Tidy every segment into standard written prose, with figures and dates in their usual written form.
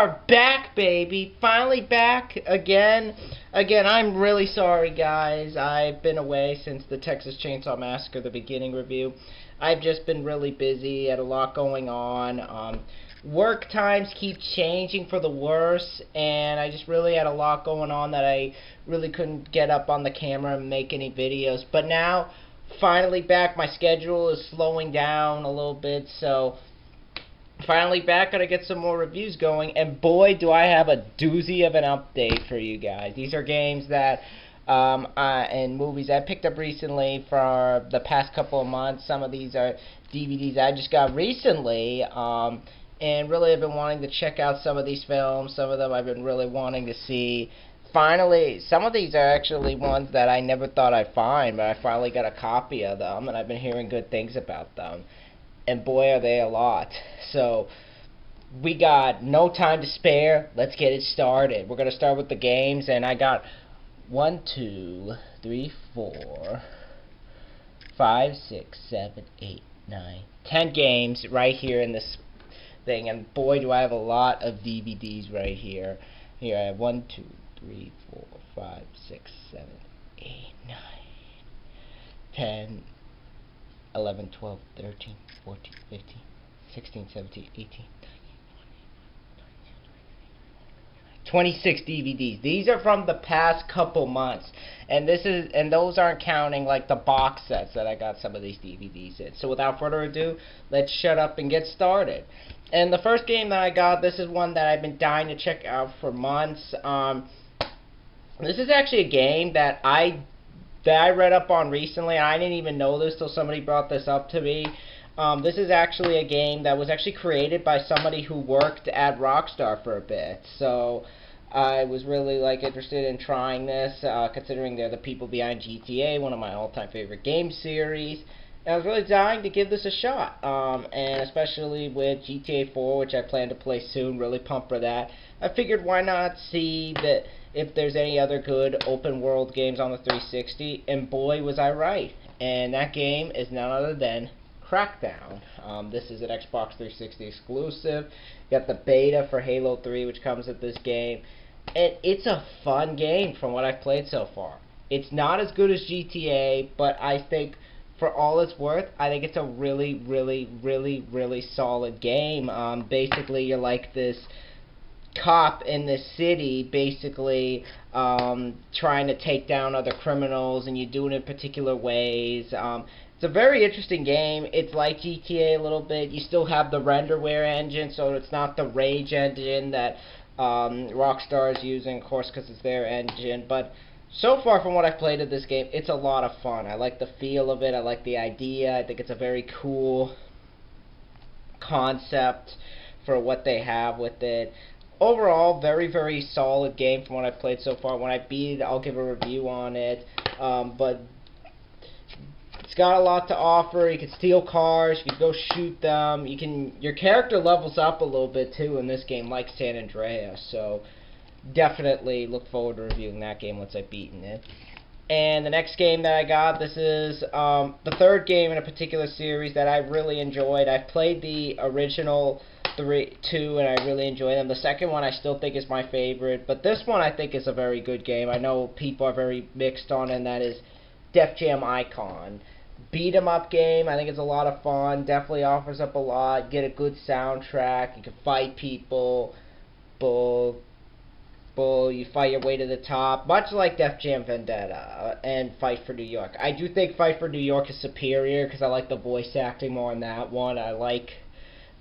are back, baby. Finally back again. I'm really sorry, guys. I've been away since the Texas Chainsaw Massacre, the beginning review. I've just been really busy, had a lot going on. Work times keep changing for the worse, and I just really had a lot going on that I really couldn't get up on the camera and make any videos. But now, finally back. My schedule is slowing down a little bit, so finally back. Gotta get some more reviews going, and boy, do I have a doozy of an update for you guys. These are games that and movies I picked up recently for the past couple of months. Some of these are DVDs I just got recently, and really I've been wanting to check out some of these films. Some of them I've been really wanting to see. Finally, some of these are actually ones that I never thought I'd find, but I finally got a copy of them, and I've been hearing good things about them. And boy, are they a lot. So, we got no time to spare. Let's get it started. We're going to start with the games, and I got 1, 2, 3, 4, 5, 6, 7, 8, 9, 10 games right here in this thing. And boy, do I have a lot of DVDs right here. Here I have 1, 2, 3, 4, 5, 6, 7, 8, 9, 10, 11, 12, 13, 14, 15, 16, 17, 18, 26 DVDs. These are from the past couple months, and those aren't counting like the box sets that I got some of these DVDs in. So without further ado, let's shut up and get started. And the first game that I got, this is one that I've been dying to check out for months. This is actually a game that I read up on recently. I didn't even know this till somebody brought this up to me. This is actually a game that was actually created by somebody who worked at Rockstar for a bit. So I was really interested in trying this, considering they're the people behind GTA, one of my all-time favorite game series. And I was really dying to give this a shot, and especially with GTA 4, which I plan to play soon, really pumped for that. I figured why not see that if there's any other good open world games on the 360, and boy was I right. And that game is none other than Crackdown. This is an Xbox 360 exclusive. You got the beta for Halo 3, which comes with this game, and it's a fun game from what I've played so far. It's not as good as GTA, but I think for all it's worth, I think it's a really, really, really, really solid game. Basically, you're like this cop in this city, basically trying to take down other criminals, and you do it in particular ways. It's a very interesting game. It's like GTA a little bit. You still have the renderware engine, so it's not the Rage engine that Rockstar is using, of course, because it's their engine. But so far from what I've played of this game, it's a lot of fun. I like the feel of it. I like the idea. I think it's a very cool concept for what they have with it. Overall, very, very solid game from what I've played so far. When I beat it, I'll give a review on it. But it's got a lot to offer. You can steal cars, you can go shoot them, your character levels up a little bit too in this game, like San Andreas, so definitely look forward to reviewing that game once I've beaten it. And the next game that I got, this is the third game in a particular series that I really enjoyed. I've played the original 2, and I really enjoy them. The second one I still think is my favorite, but this one I think is a very good game. I know people are very mixed on it, and that is Def Jam Icon. Beat 'em up game. I think it's a lot of fun. Definitely offers up a lot. Get a good soundtrack. You can fight people. You fight your way to the top, much like Def Jam Vendetta and Fight for New York. I do think Fight for New York is superior because I like the voice acting more in that one. I like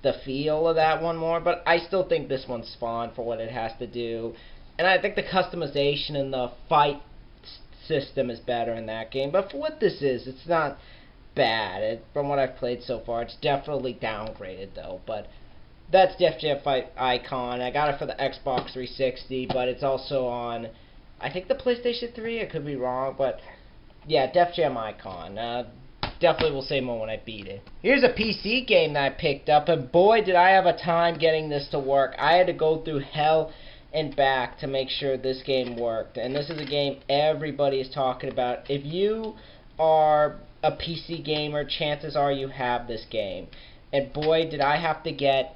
the feel of that one more, but I still think this one's fun for what it has to do. And I think the customization and the fight system is better in that game. But for what this is, it's not bad. From what I've played so far, it's definitely downgraded though. But that's Def Jam Fight Icon. I got it for the Xbox 360, but it's also on, I think, the PlayStation 3. I could be wrong, but yeah, Def Jam Icon. Definitely will say more when I beat it. Here's a PC game that I picked up, and boy, did I have a time getting this to work. I had to go through hell and back to make sure this game worked. And this is a game everybody is talking about. If you are a PC gamer, chances are you have this game. And boy, did I have to get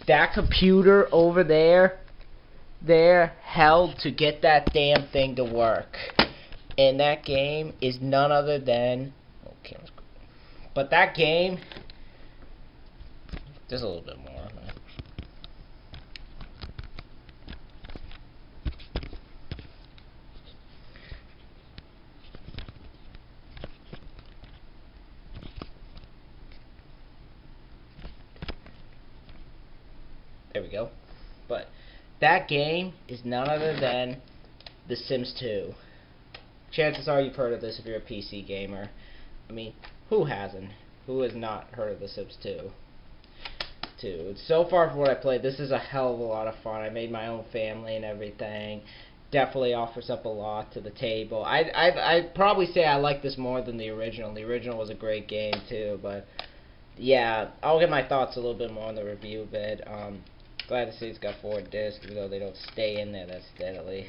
that computer over there held to get that damn thing to work. And that game is none other than, okay, but that game, there's a little bit more. There we go. But that game is none other than The Sims 2. Chances are you've heard of this if you're a PC gamer. I mean, who hasn't? Who has not heard of The Sims 2? So far from what I played, this is a hell of a lot of fun. I made my own family and everything. Definitely offers up a lot to the table. I'd probably say I like this more than the original. The original was a great game too, but yeah, I'll get my thoughts a little bit more on the review bit. Glad to see it's got 4 discs, even though they don't stay in there that steadily.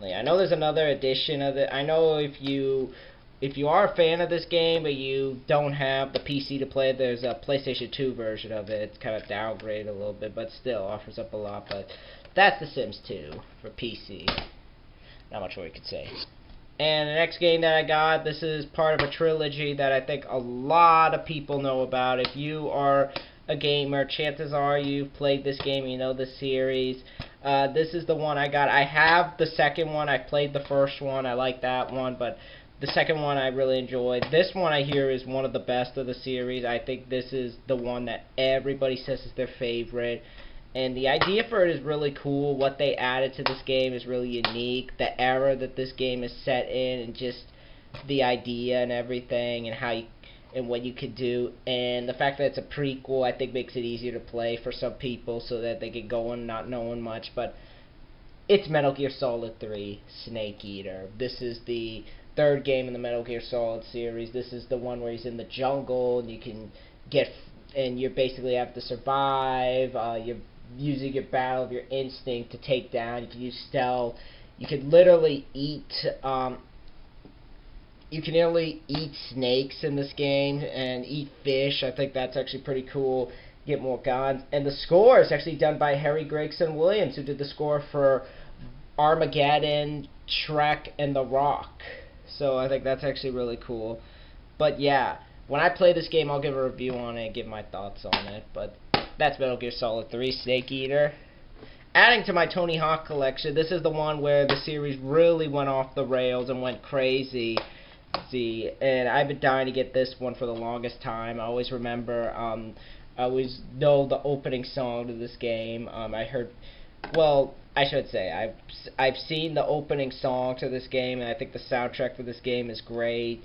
I know there's another edition of it. I know if you are a fan of this game but you don't have the PC to play it, there's a PlayStation 2 version of it. It's kind of downgraded a little bit, but still offers up a lot. But that's The Sims 2 for PC. Not much more you could say. And the next game that I got, this is part of a trilogy that I think a lot of people know about. If you are a gamer, chances are you've played this game, you know the series. This is the one I got. I have the second one. I played the first one. I like that one, but the second one I really enjoyed. This one I hear is one of the best of the series. I think this is the one that everybody says is their favorite. And the idea for it is really cool. What they added to this game is really unique. The era that this game is set in, and just the idea and everything, and how you, and what you could do, and the fact that it's a prequel, I think makes it easier to play for some people, so that they can go in not knowing much. But it's Metal Gear Solid 3 Snake Eater. This is the third game in the Metal Gear Solid series. This is the one where he's in the jungle, and you can get, and you basically have to survive. You're using your battle of your instinct to take down. You can use stealth. You can literally eat. You can literally eat snakes in this game and eat fish. I think that's actually pretty cool. Get more guns. And the score is actually done by Harry Gregson Williams, who did the score for Armageddon, Shrek, and The Rock. So I think that's actually really cool. But yeah, when I play this game, I'll give a review on it and give my thoughts on it. But that's Metal Gear Solid 3 Snake Eater. Adding to my Tony Hawk collection, this is the one where the series really went off the rails and went crazy. And I've been dying to get this one for the longest time. I always remember, I always know the opening song to this game. I heard, well, I should say, I've seen the opening song to this game, and I think the soundtrack for this game is great.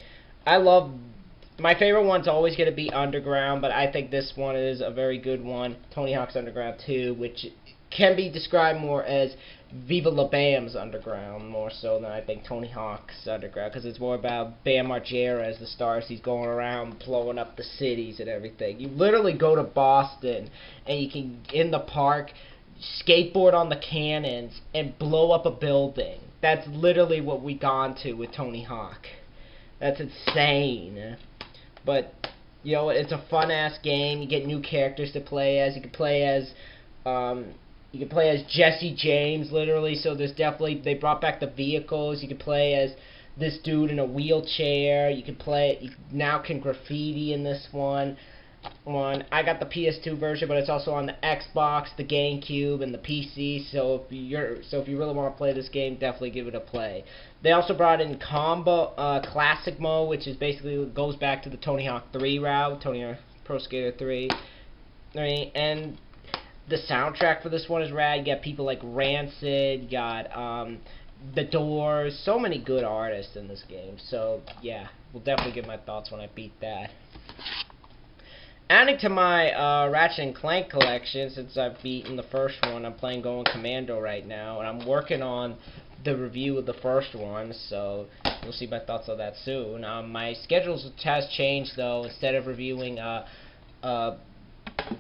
My favorite one's always going to be Underground, but I think this one is a very good one. Tony Hawk's Underground 2, which can be described more as Viva La Bam's Underground, more so than I think Tony Hawk's Underground, because it's more about Bam Margera as the star. He's going around blowing up the cities and everything. You literally go to Boston, and you can, in the park, skateboard on the cannons and blow up a building. That's literally what we gone to with Tony Hawk. That's insane. But, you know, it's a fun-ass game. You get new characters to play as. You can play as Jesse James, literally. So there's definitely, they brought back the vehicles. You can play as this dude in a wheelchair. You now can graffiti in this one. I got the PS2 version, but it's also on the Xbox, the GameCube, and the PC. So if you really want to play this game, definitely give it a play. They also brought in combo classic mode, which is basically goes back to the Tony Hawk 3 route, Tony Hawk Pro Skater 3. And the soundtrack for this one is rad. You got people like Rancid, you got The Doors, so many good artists in this game. So yeah, we'll definitely give my thoughts when I beat that. Adding to my Ratchet & Clank collection, since I've beaten the first one, I'm playing Going Commando right now, and I'm working on the review of the first one, so you'll see my thoughts on that soon. My schedule has changed, though. Instead of reviewing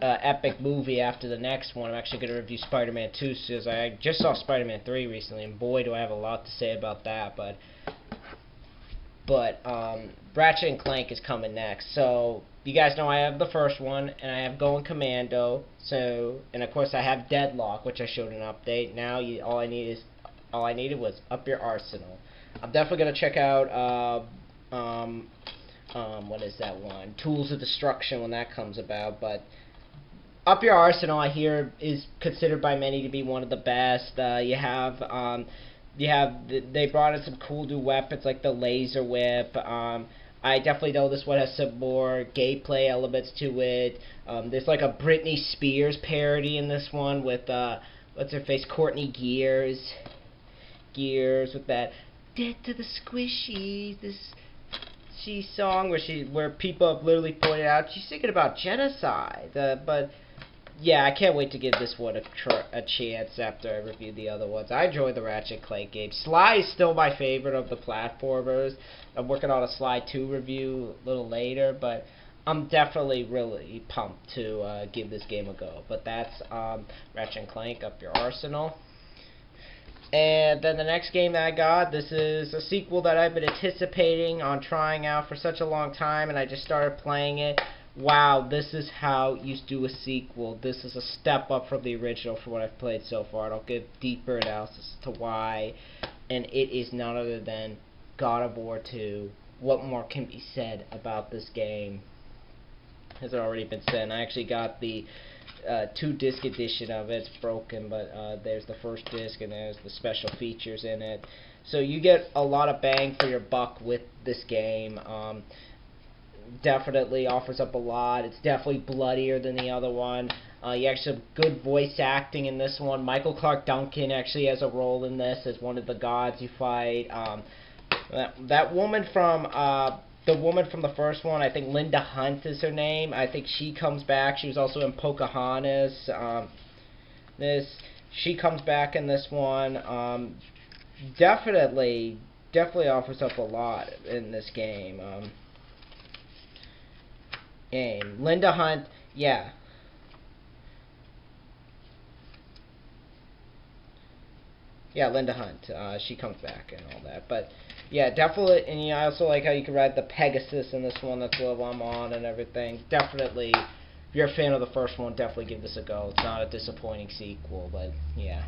epic movie after the next one, I'm actually going to review Spider-Man 2, because I just saw Spider-Man 3 recently, and boy, do I have a lot to say about that. But Ratchet & Clank is coming next, so you guys know I have the first one, and I have Going Commando. So, and of course I have Deadlock, which I showed an update. Now all I needed was Up Your Arsenal. I'm definitely gonna check out what is that one? Tools of Destruction when that comes about. But Up Your Arsenal, I hear, is considered by many to be one of the best. They brought in some cool new weapons like the laser whip. I definitely know this one has some more gameplay elements to it. There's like a Britney Spears parody in this one with what's her face, Courtney Gears with that "Dead to the Squishies." This song where people have literally pointed out she's thinking about genocide. But yeah, I can't wait to give this one a chance after I review the other ones. I enjoy the Ratchet & Clank games. Sly is still my favorite of the platformers. I'm working on a Sly 2 review a little later, but I'm definitely really pumped to give this game a go. But that's Ratchet & Clank Up Your Arsenal. And then the next game that I got, this is a sequel that I've been anticipating on trying out for such a long time, and I just started playing it. Wow, this is how you do a sequel. This is a step up from the original for what I've played so far, and I'll give deeper analysis to why. And it is none other than God of War 2. What more can be said about this game? Has already been said. And I actually got the 2-disc edition of it. It's broken, but there's the first disc and there's the special features in it. So you get a lot of bang for your buck with this game. Definitely offers up a lot. It's definitely bloodier than the other one. You actually have good voice acting in this one. Michael Clark Duncan actually has a role in this as one of the gods you fight. That woman from the woman from the first one, I think Linda Hunt is her name. I think she comes back. She was also in Pocahontas. She comes back in this one. Definitely offers up a lot in this game. Linda Hunt, yeah. Yeah, Linda Hunt. She comes back and all that. But yeah, definitely. And I also like how you can ride the Pegasus in this one. That's what I'm on and everything. Definitely, if you're a fan of the first one, definitely give this a go. It's not a disappointing sequel, but yeah.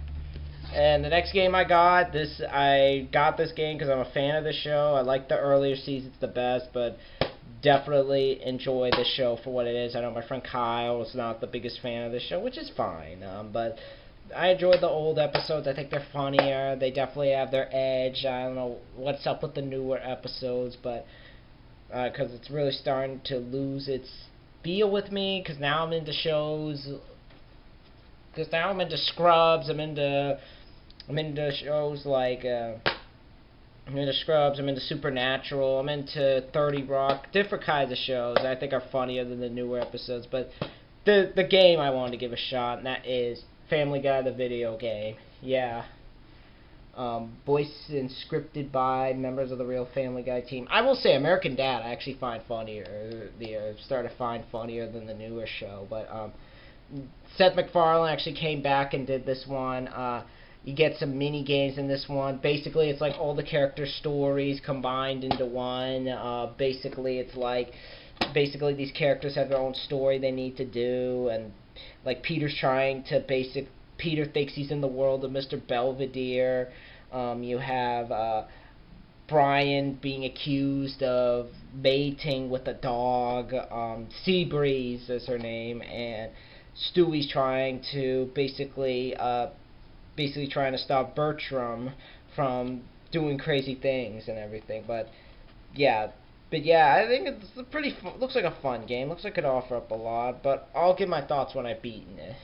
And the next game I got this game because I'm a fan of the show. I like the earlier seasons the best, but definitely enjoy the show for what it is. I know my friend Kyle is not the biggest fan of the show, which is fine. But I enjoyed the old episodes. I think they're funnier. They definitely have their edge. I don't know what's up with the newer episodes, but because it's really starting to lose its feel with me. Because now I'm into shows. Because now I'm into Scrubs. I'm into shows like. I'm into Scrubs, I'm into Supernatural, I'm into 30 Rock, different kinds of shows that I think are funnier than the newer episodes, but the game I wanted to give a shot, and that is Family Guy, the video game. Yeah. Voiced and scripted by members of the real Family Guy team. I will say American Dad I actually find funnier, started to find funnier than the newer show, but Seth MacFarlane actually came back and did this one. You get some mini games in this one. Basically, it's like all the character stories combined into one. Basically, it's like these characters have their own story they need to do, and like Peter thinks he's in the world of Mr. Belvedere. You have Brian being accused of mating with a dog. Seabreeze is her name, and Stewie's trying to basically trying to stop Bertram from doing crazy things and everything. But yeah, I think it's a pretty looks like a fun game. Looks like it could offer up a lot, but I'll give my thoughts when I've beaten it.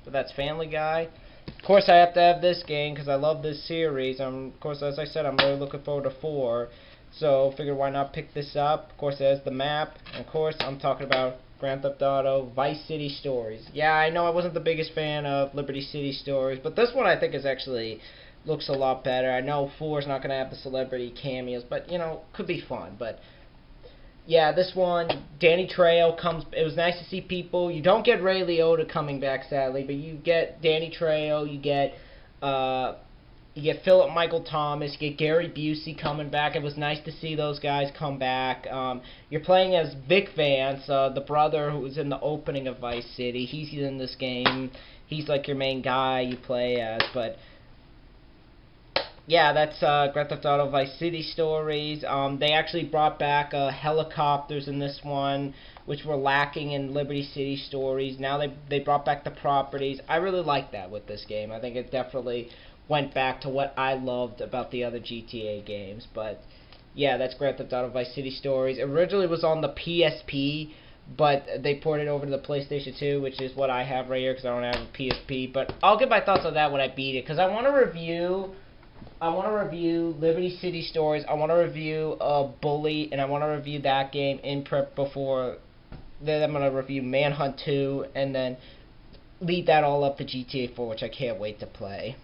But that's Family Guy. Of course, I have to have this game because I love this series. Of course, as I said, I'm really looking forward to 4. So, figured why not pick this up. Of course, there's the map. And of course, I'm talking about Grand Theft Auto Vice City Stories. Yeah, I know I wasn't the biggest fan of Liberty City Stories, but this one I think is actually looks a lot better. I know 4 is not going to have the celebrity cameos, but, you know, could be fun. But yeah, this one, Danny Trejo comes. It was nice to see people. You don't get Ray Liotta coming back, sadly, but you get Danny Trejo. You get You get Philip Michael Thomas, you get Gary Busey coming back. It was nice to see those guys come back. You're playing as Vic Vance, the brother who was in the opening of Vice City. He's in this game. He's like your main guy you play as. But yeah, that's Grand Theft Auto Vice City Stories. They actually brought back helicopters in this one, which were lacking in Liberty City Stories. Now they brought back the properties. I really like that with this game. I think it definitely went back to what I loved about the other GTA games. But yeah, that's Grand Theft Auto Vice City Stories. It originally was on the PSP, but they ported it over to the PlayStation 2, which is what I have right here because I don't have a PSP. But I'll give my thoughts on that when I beat it, because I want to review Liberty City Stories. I want to review Bully, and I want to review that game in prep before. Then I'm going to review Manhunt 2, and then lead that all up to GTA 4, which I can't wait to play.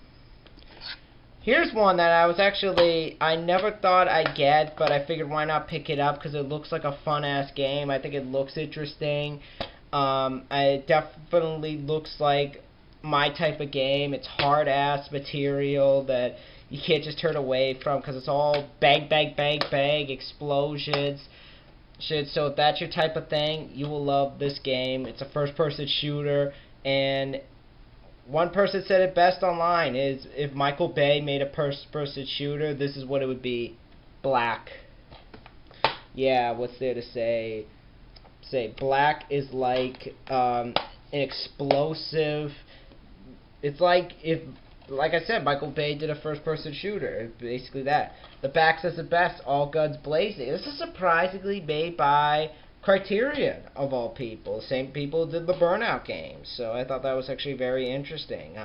Here's one that I never thought I'd get, but I figured why not pick it up, because it looks like a fun-ass game. I think it looks interesting. It definitely looks like my type of game. It's hard-ass material that you can't just turn away from, because it's all bang, bang, bang, bang, explosions. Shit. So if that's your type of thing, you will love this game. It's a first-person shooter, and one person said it best online, is if Michael Bay made a first-person shooter, this is what it would be. Black. Yeah, what's there to say? Black is like an explosive. It's like if, like I said, Michael Bay did a first-person shooter. Basically that. The back says it best, all guns blazing. This is surprisingly made by Criterion, of all people. The same people who did the Burnout games. So I thought that was actually very interesting.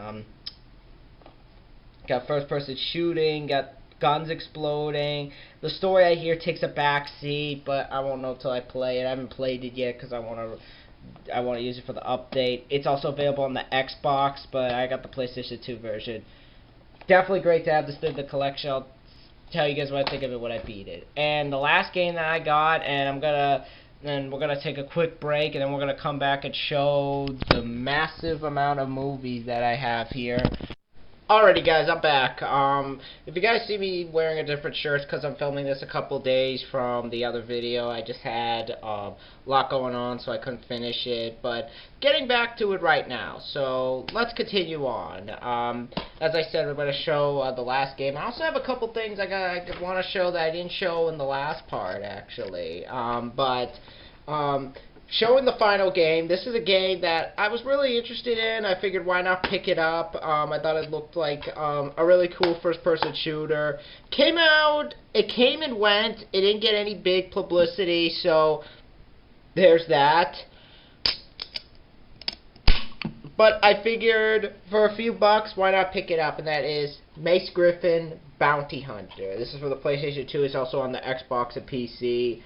Got first-person shooting, got guns exploding. The story I hear takes a back seat, but I won't know until I play it. I haven't played it yet because I want to use it for the update. It's also available on the Xbox, but I got the PlayStation 2 version. Definitely great to have this in the collection. I'll tell you guys what I think of it when I beat it. And the last game that I got, and we're gonna take a quick break, and then we're gonna come back and show the massive amount of movies that I have here. Alrighty guys, I'm back. If you guys see me wearing a different shirt, it's because I'm filming this a couple days from the other video. I just had a lot going on, so I couldn't finish it, but getting back to it right now. So let's continue on. As I said, we're going to show the last game. I also have a couple things I want to show that I didn't show in the last part, actually. Showing the final game. This is a game that I was really interested in. I figured why not pick it up. I thought it looked like a really cool first-person shooter. It came and went. It didn't get any big publicity, so there's that. But I figured for a few bucks, why not pick it up, and that is Mace Griffin Bounty Hunter. This is for the PlayStation 2. It's also on the Xbox and PC.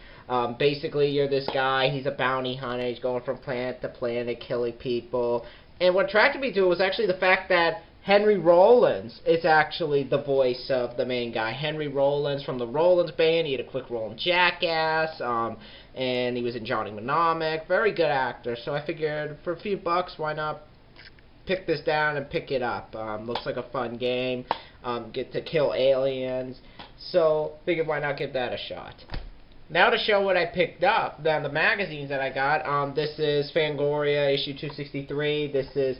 Basically, you're this guy, he's a bounty hunter, he's going from planet to planet, killing people. And what attracted me to it was actually the fact that Henry Rollins is actually the voice of the main guy. Henry Rollins from the Rollins Band, he had a quick role in Jackass, and he was in Johnny Mnemonic. Very good actor, so I figured for a few bucks, why not pick this down and pick it up. Looks like a fun game, get to kill aliens, so figured why not give that a shot. Now to show what I picked up, the magazines that I got. This is Fangoria, issue 263. This is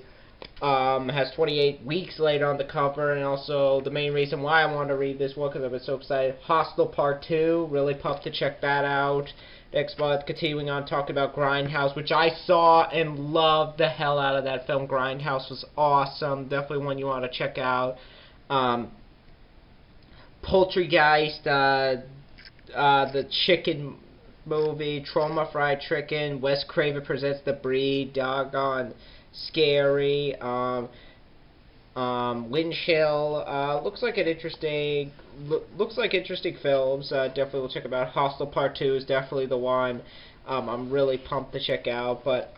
has 28 weeks later on the cover, and also the main reason why I wanted to read this one because I've been so excited. Hostel Part 2, really pumped to check that out. Next month, continuing on talking about Grindhouse, which I saw and loved the hell out of that film. Grindhouse was awesome. Definitely one you want to check out. Poultrygeist, the chicken movie, Trauma Fried Chicken, Wes Craven Presents The Breed, doggone scary, Windchill, looks like interesting films, definitely will check them out. Hostel Part 2 is definitely the one I'm really pumped to check out, but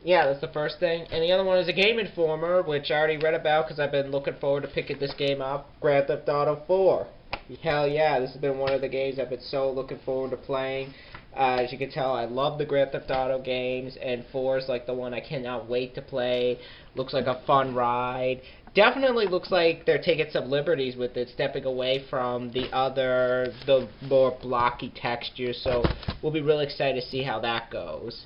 yeah, that's the first thing. And the other one is a Gameinformer, which I already read about because I've been looking forward to picking this game up, Grand Theft Auto 4. Hell yeah, this has been one of the games I've been so looking forward to playing. As you can tell, I love the Grand Theft Auto games, and 4 is like the one I cannot wait to play. Looks like a fun ride. Definitely looks like they're taking some liberties with it, stepping away from the more blocky textures. So we'll be really excited to see how that goes.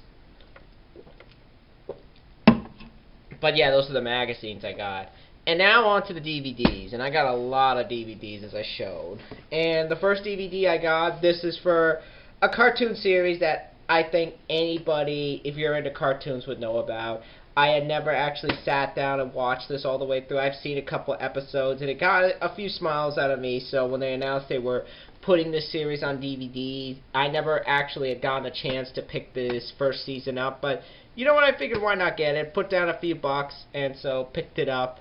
But yeah, those are the magazines I got. And now on to the DVDs, and I got a lot of DVDs as I showed. And the first DVD I got, this is for a cartoon series that I think anybody, if you're into cartoons, would know about. I had never actually sat down and watched this all the way through. I've seen a couple episodes, and it got a few smiles out of me. So when they announced they were putting this series on DVD, I never actually had gotten a chance to pick this first season up. But you know what? I figured why not get it? Put down a few bucks, and so picked it up.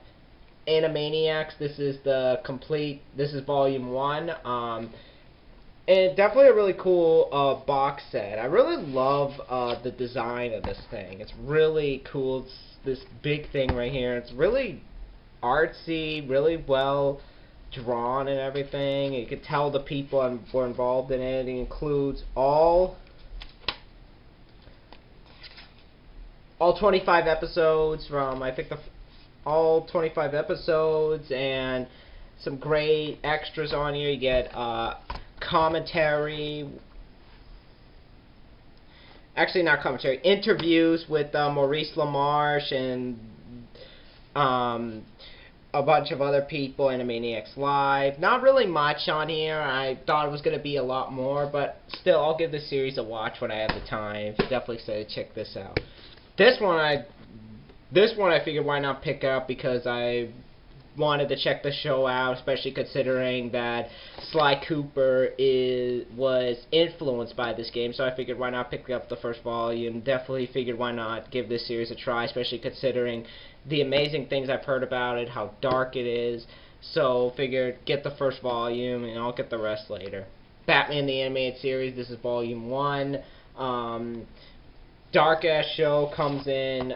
Animaniacs. This is this is volume 1. And definitely a really cool box set. I really love the design of this thing. It's really cool. It's this big thing right here. It's really artsy, really well drawn and everything. You can tell the people were involved in it. It includes all 25 episodes from, I think, all 25 episodes, and some great extras on here. You get commentary, actually not commentary, interviews with Maurice LaMarche and a bunch of other people, Animaniacs Live. Not really much on here. I thought it was going to be a lot more, but still, I'll give this series a watch when I have the time. Definitely excited to check this out. This one I figured why not pick up, because I wanted to check the show out, especially considering that Sly Cooper was influenced by this game. So I figured why not pick up the first volume. Definitely figured why not give this series a try, especially considering the amazing things I've heard about it, how dark it is. So figured get the first volume and I'll get the rest later. Batman the Animated Series, this is volume 1. Dark ass show comes in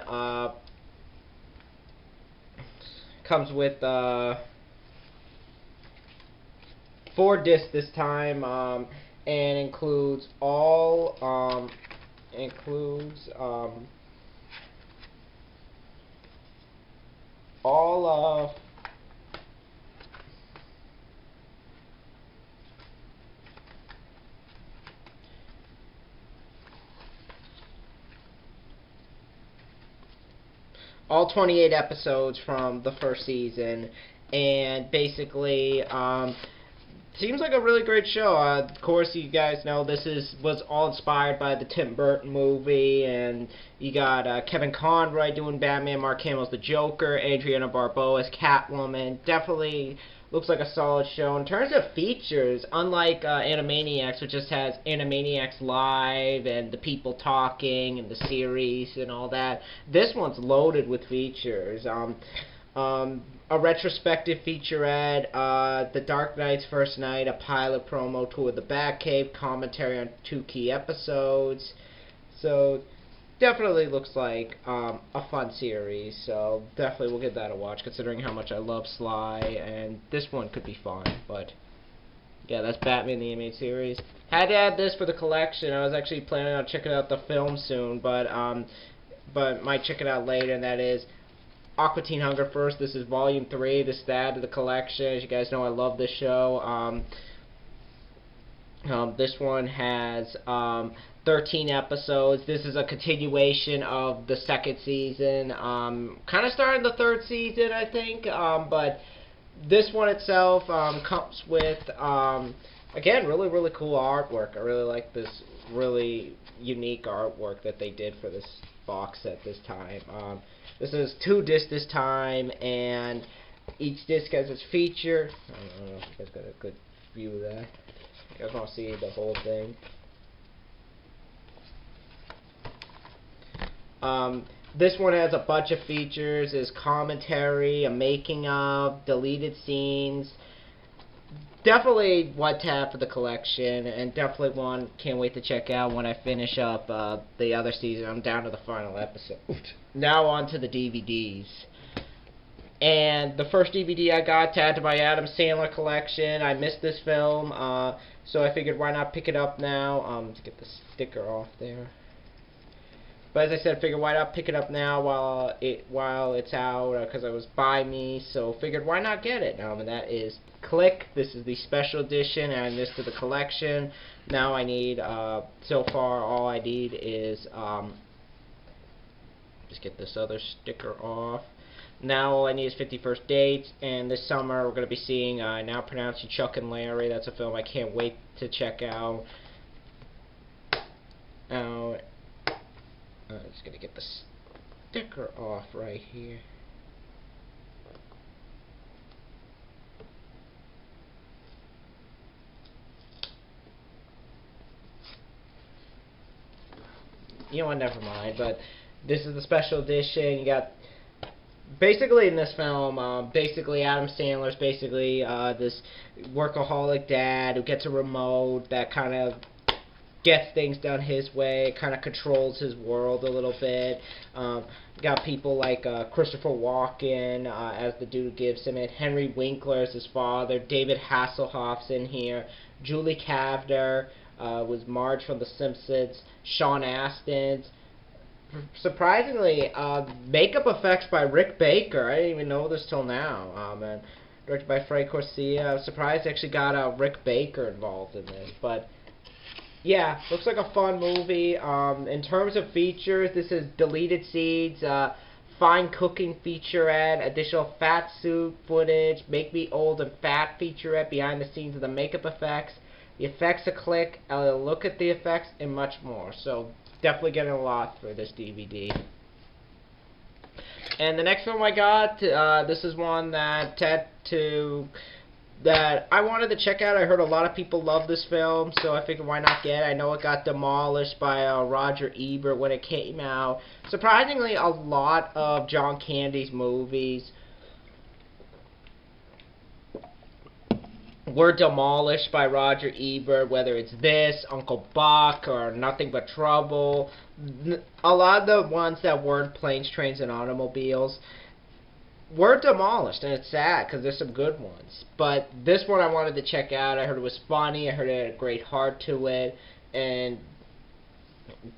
comes with 4 discs this time, and includes all all 28 episodes from the first season, and basically seems like a really great show. Of course, you guys know this was all inspired by the Tim Burton movie, and you got Kevin Conroy doing Batman, Mark Hamill's the Joker, Adriana Barbeau as Catwoman. Definitely looks like a solid show. In terms of features, unlike Animaniacs, which just has Animaniacs Live and the people talking and the series and all that, this one's loaded with features. A retrospective featurette, The Dark Knight's First Night, a pilot promo tour of the Batcave, commentary on 2 key episodes. So definitely looks like a fun series. So definitely we'll give that a watch, considering how much I love Sly, and this one could be fun. But yeah, that's Batman the Animated Series. Had to add this for the collection. I was actually planning on checking out the film soon, but might check it out later, and that is Aqua Teen Hunger First. This is volume 3, this to add to the collection. As you guys know, I love this show. This one has 13 episodes. This is a continuation of the second season. Kind of started the third season, I think. But this one itself comes with, again, really, really cool artwork. I really like this really unique artwork that they did for this box set this time. This is 2 discs this time, and each disc has its feature. I don't know if you guys got a good view of that. You guys want to see the whole thing. This one has a bunch of features. There's commentary, a making of, deleted scenes. Definitely one tab for the collection, and definitely one can't wait to check out when I finish up the other season. I'm down to the final episode. Now on to the DVDs. And the first DVD I got to add to my Adam Sandler collection. I missed this film, so I figured why not pick it up now. Let's get the sticker off there. But as I said, figured why not pick it up now while it's out, because it was by me. So figured why not get it. And that is Click. This is the special edition, adding this to the collection. Now I need, so far all I need is, just get this other sticker off. Now all I need is 51st Dates, and this summer we're going to be seeing Now Pronounced You Chuck and Larry. That's a film I can't wait to check out. Now, I'm just going to get the sticker off right here. You know what, never mind, but this is the special edition. You got, basically in this film, basically Adam Sandler's basically this workaholic dad who gets a remote that kind of gets things done his way, kind of controls his world a little bit. Got people like Christopher Walken as the dude who gives him it, Henry Winkler as his father, David Hasselhoff's in here, Julie Kavner was Marge from The Simpsons, Sean Astin's. Surprisingly, makeup effects by Rick Baker. I didn't even know this till now. And directed by Frank Corsia. I was surprised they actually got Rick Baker involved in this. But yeah, looks like a fun movie. In terms of features, this is deleted scenes, fine cooking featurette, additional fat suit footage, make me old and fat featurette behind the scenes of the makeup effects, the effects of Click, a look at the effects, and much more. So definitely getting a lot for this DVD. And the next film I got, this is one that I wanted to check out. I heard a lot of people love this film, so I figured why not get it. I know it got demolished by Roger Ebert when it came out. Surprisingly, a lot of John Candy's movies were demolished by Roger Ebert, whether it's this, Uncle Buck, or Nothing But Trouble. A lot of the ones that weren't Planes, Trains, and Automobiles were demolished, and it's sad because there's some good ones. But this one I wanted to check out. I heard it was funny. I heard it had a great heart to it, and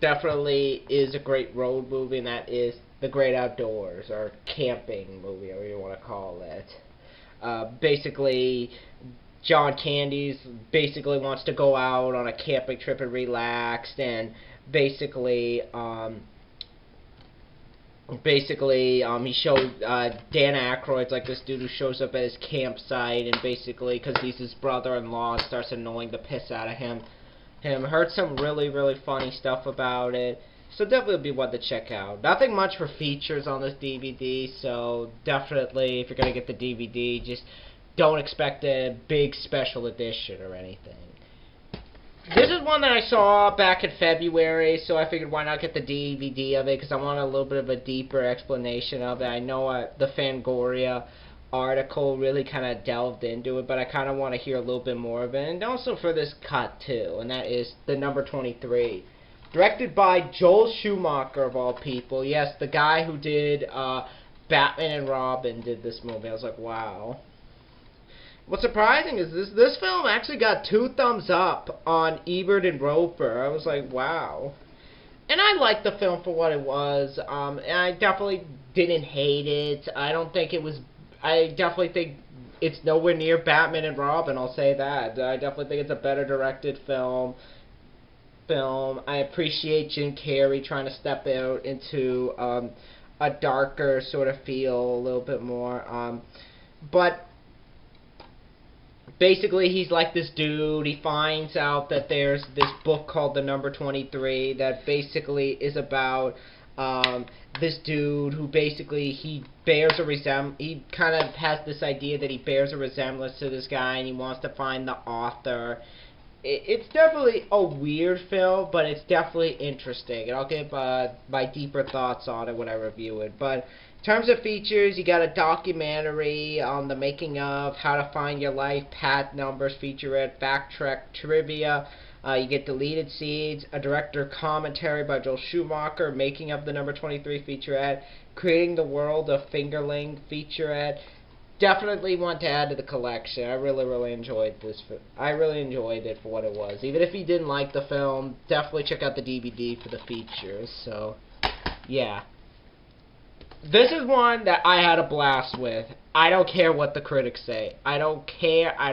definitely is a great road movie, and that is The Great Outdoors, or camping movie, whatever you want to call it. Basically, John Candy basically wants to go out on a camping trip and relax, and basically, he showed Dan Aykroyd's like this dude who shows up at his campsite, and basically, because he's his brother-in-law, starts annoying the piss out of him. Heard some really, really funny stuff about it. So definitely be one to check out. Nothing much for features on this DVD, so definitely, if you're going to get the DVD, just don't expect a big special edition or anything. This is one that I saw back in February, so I figured why not get the DVD of it, because I want a little bit of a deeper explanation of it. I know the Fangoria article really kind of delved into it, but I kind of want to hear a little bit more of it, and also for this cut too, and that is the number 23. Directed by Joel Schumacher, of all people. Yes, the guy who did Batman and Robin did this movie. I was like, wow. What's surprising is this film actually got 2 thumbs up on Ebert and Roper. I was like, wow. And I liked the film for what it was. And I definitely didn't hate it. I definitely think it's nowhere near Batman and Robin, I'll say that. I definitely think it's a better directed film. I appreciate Jim Carrey trying to step out into a darker sort of feel a little bit more. But basically, he's like this dude. He finds out that there's this book called The Number 23 that basically is about this dude who basically he kind of has this idea that he bears a resemblance to this guy, and he wants to find the author. It's definitely a weird film, but it's definitely interesting, and I'll give my deeper thoughts on it when I review it. But in terms of features, you got a documentary on the making of, How to Find Your Life, Pat Numbers featurette, Backtrack Trivia, You get deleted scenes, a director commentary by Joel Schumacher, making of the number 23 featurette, creating the world of Fingerling featurette. Definitely want to add to the collection. I really enjoyed this. I really enjoyed it for what it was. Even if you didn't like the film, definitely check out the DVD for the features. So, yeah. This is one that I had a blast with. I don't care what the critics say. I don't care. I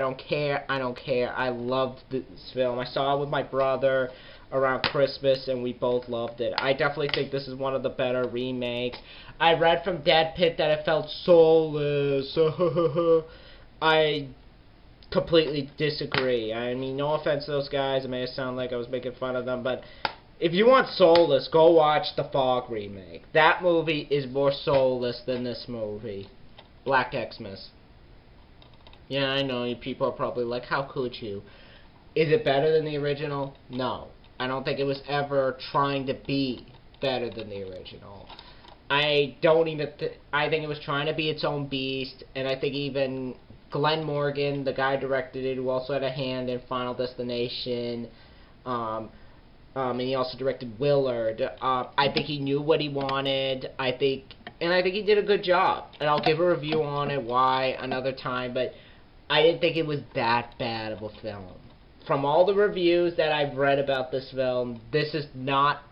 loved this film. I saw it with my brother around Christmas, and we both loved it. I definitely think this is one of the better remakes. I read from Dead Pit that it felt soulless. I completely disagree. I mean, no offense to those guys. It may sound like I was making fun of them, but if you want soulless, go watch the Fog remake. That movie is more soulless than this movie. Black Xmas. Yeah, I know, you people are probably like, how could you? Is it better than the original? No. I don't think it was ever trying to be better than the original. I think it was trying to be its own beast, and I think even Glenn Morgan, the guy who directed it, who also had a hand in Final Destination, and he also directed Willard. I think he knew what he wanted. I think he did a good job. And I'll give a review on it, why, another time. But I didn't think it was that bad of a film. From all the reviews that I've read about this film, this is not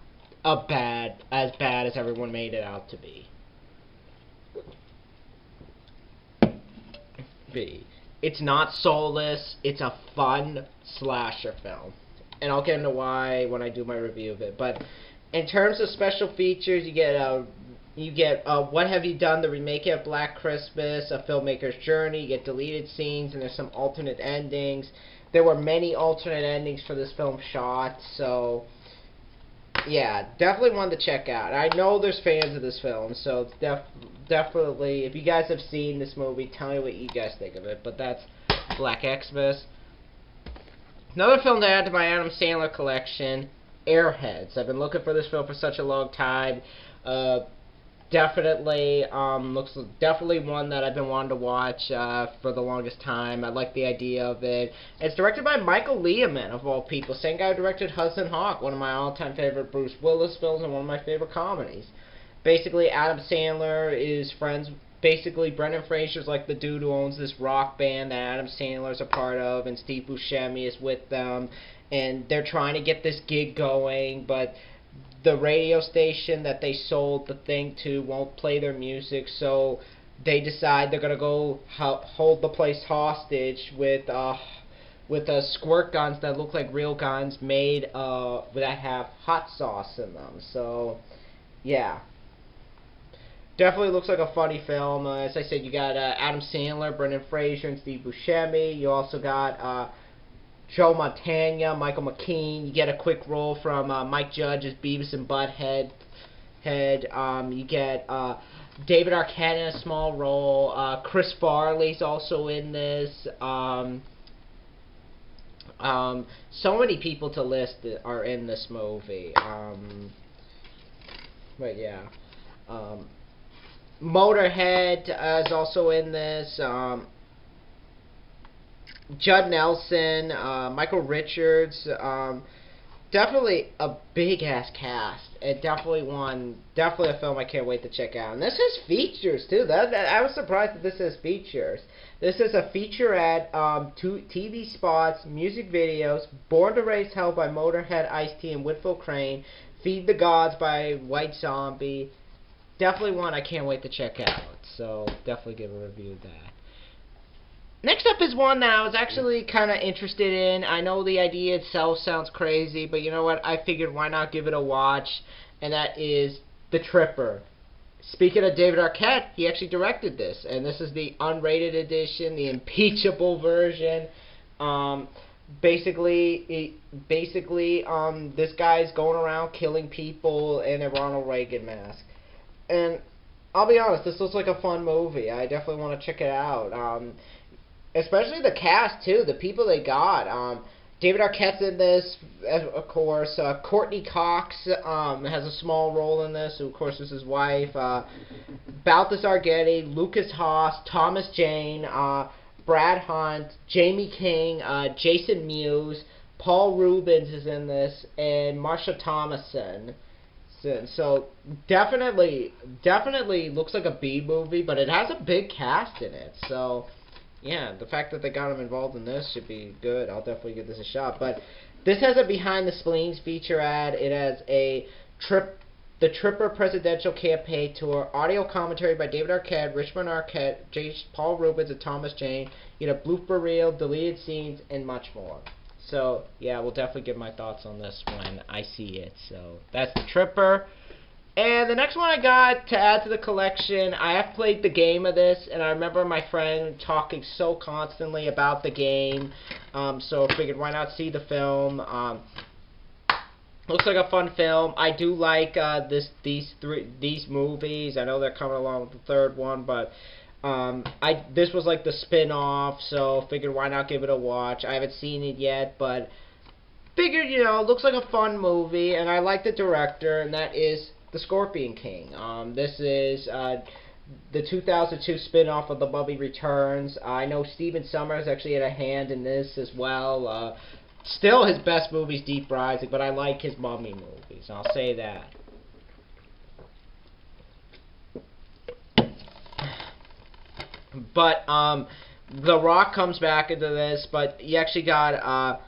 as bad as everyone made it out to be. It's not soulless. It's a fun slasher film. And I'll get into why when I do my review of it. But in terms of special features, you get What Have You Done? The remake of Black Christmas, A Filmmaker's Journey. You get deleted scenes, and there's some alternate endings. There were many alternate endings for this film shot, so yeah, definitely one to check out. I know there's fans of this film, so it's definitely, if you guys have seen this movie, tell me what you guys think of it. But that's Black Xmas. Another film to add to my Adam Sandler collection, Airheads. I've been looking for this film for such a long time. Definitely one that I've been wanting to watch for the longest time. I like the idea of it. It's directed by Michael Lehman, of all people. Same guy who directed Hudson Hawk, one of my all-time favorite Bruce Willis films and one of my favorite comedies. Basically, Adam Sandler is friends. Basically, Brendan Fraser's like the dude who owns this rock band that Adam Sandler's a part of, and Steve Buscemi is with them, and they're trying to get this gig going, but the radio station that they sold the thing to won't play their music, so they decide they're gonna go hold the place hostage with squirt guns that look like real guns made that have hot sauce in them. So, yeah. Definitely looks like a funny film. As I said, you got Adam Sandler, Brendan Fraser, and Steve Buscemi. You also got Joe Montana, Michael McKean. You get a quick role from Mike Judge as Beavis and Butthead. You get David Arquette in a small role. Chris Farley's also in this. So many people to list are in this movie. But yeah. Motorhead is also in this. Judd Nelson, Michael Richards. Definitely a big ass cast. And definitely a film I can't wait to check out. And this has features too. I was surprised that this has features. This is a featurette, 2 TV spots, music videos, Born to Raise Hell by Motorhead, Ice-T, and Whitfield Crane, Feed the Gods by White Zombie. Definitely one I can't wait to check out. So definitely give a review of that. Next up is one that I was actually kind of interested in. I know the idea itself sounds crazy, but you know what? I figured why not give it a watch, and that is The Tripper. Speaking of David Arquette, he actually directed this, and this is the unrated edition, the impeachable version. Basically, this guy's going around killing people in a Ronald Reagan mask. And I'll be honest, this looks like a fun movie. I definitely want to check it out. Especially the cast, too. The people they got. David Arquette's in this, of course. Courtney Cox has a small role in this, who, of course, is his wife. Balthazar Getty, Lucas Haas, Thomas Jane, Brad Hunt, Jamie King, Jason Mewes, Paul Rubens is in this, and Marsha Thomason. So definitely looks like a B movie, but it has a big cast in it. So yeah, the fact that they got him involved in this should be good. I'll definitely give this a shot. But this has a behind the spleens feature ad. It has the Tripper presidential campaign tour, audio commentary by David Arquette, Richmond Arquette, Paul Rubens, and Thomas Jane. You get a blooper reel, deleted scenes, and much more. So yeah, we'll definitely give my thoughts on this when I see it. So that's the Tripper. And the next one I got to add to the collection, I have played the game of this, and I remember my friend talking so constantly about the game. So I figured, why not see the film? Looks like a fun film. I do like these movies. I know they're coming along with the third one, but this was like the spin-off, so figured why not give it a watch. I haven't seen it yet, but figured, you know, it looks like a fun movie, and I like the director, and that is the Scorpion King. This is the 2002 spin-off of The Mummy Returns. I know Stephen Sommers actually had a hand in this as well. Still his best movie is Deep Rising, but I like his Mummy movies, I'll say that. But The Rock comes back into this, but you actually got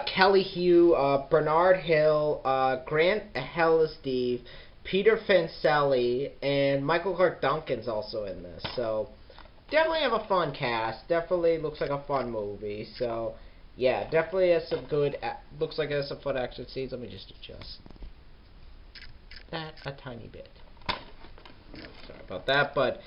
Kelly Hugh, Bernard Hill, Grant Helsteve, Peter Fancelli, and Michael Clark Duncan's also in this. So definitely have a fun cast. Definitely looks like a fun movie. So yeah, definitely has some good. Looks like it has some fun action scenes. Let me just adjust that a tiny bit. Sorry about that, but.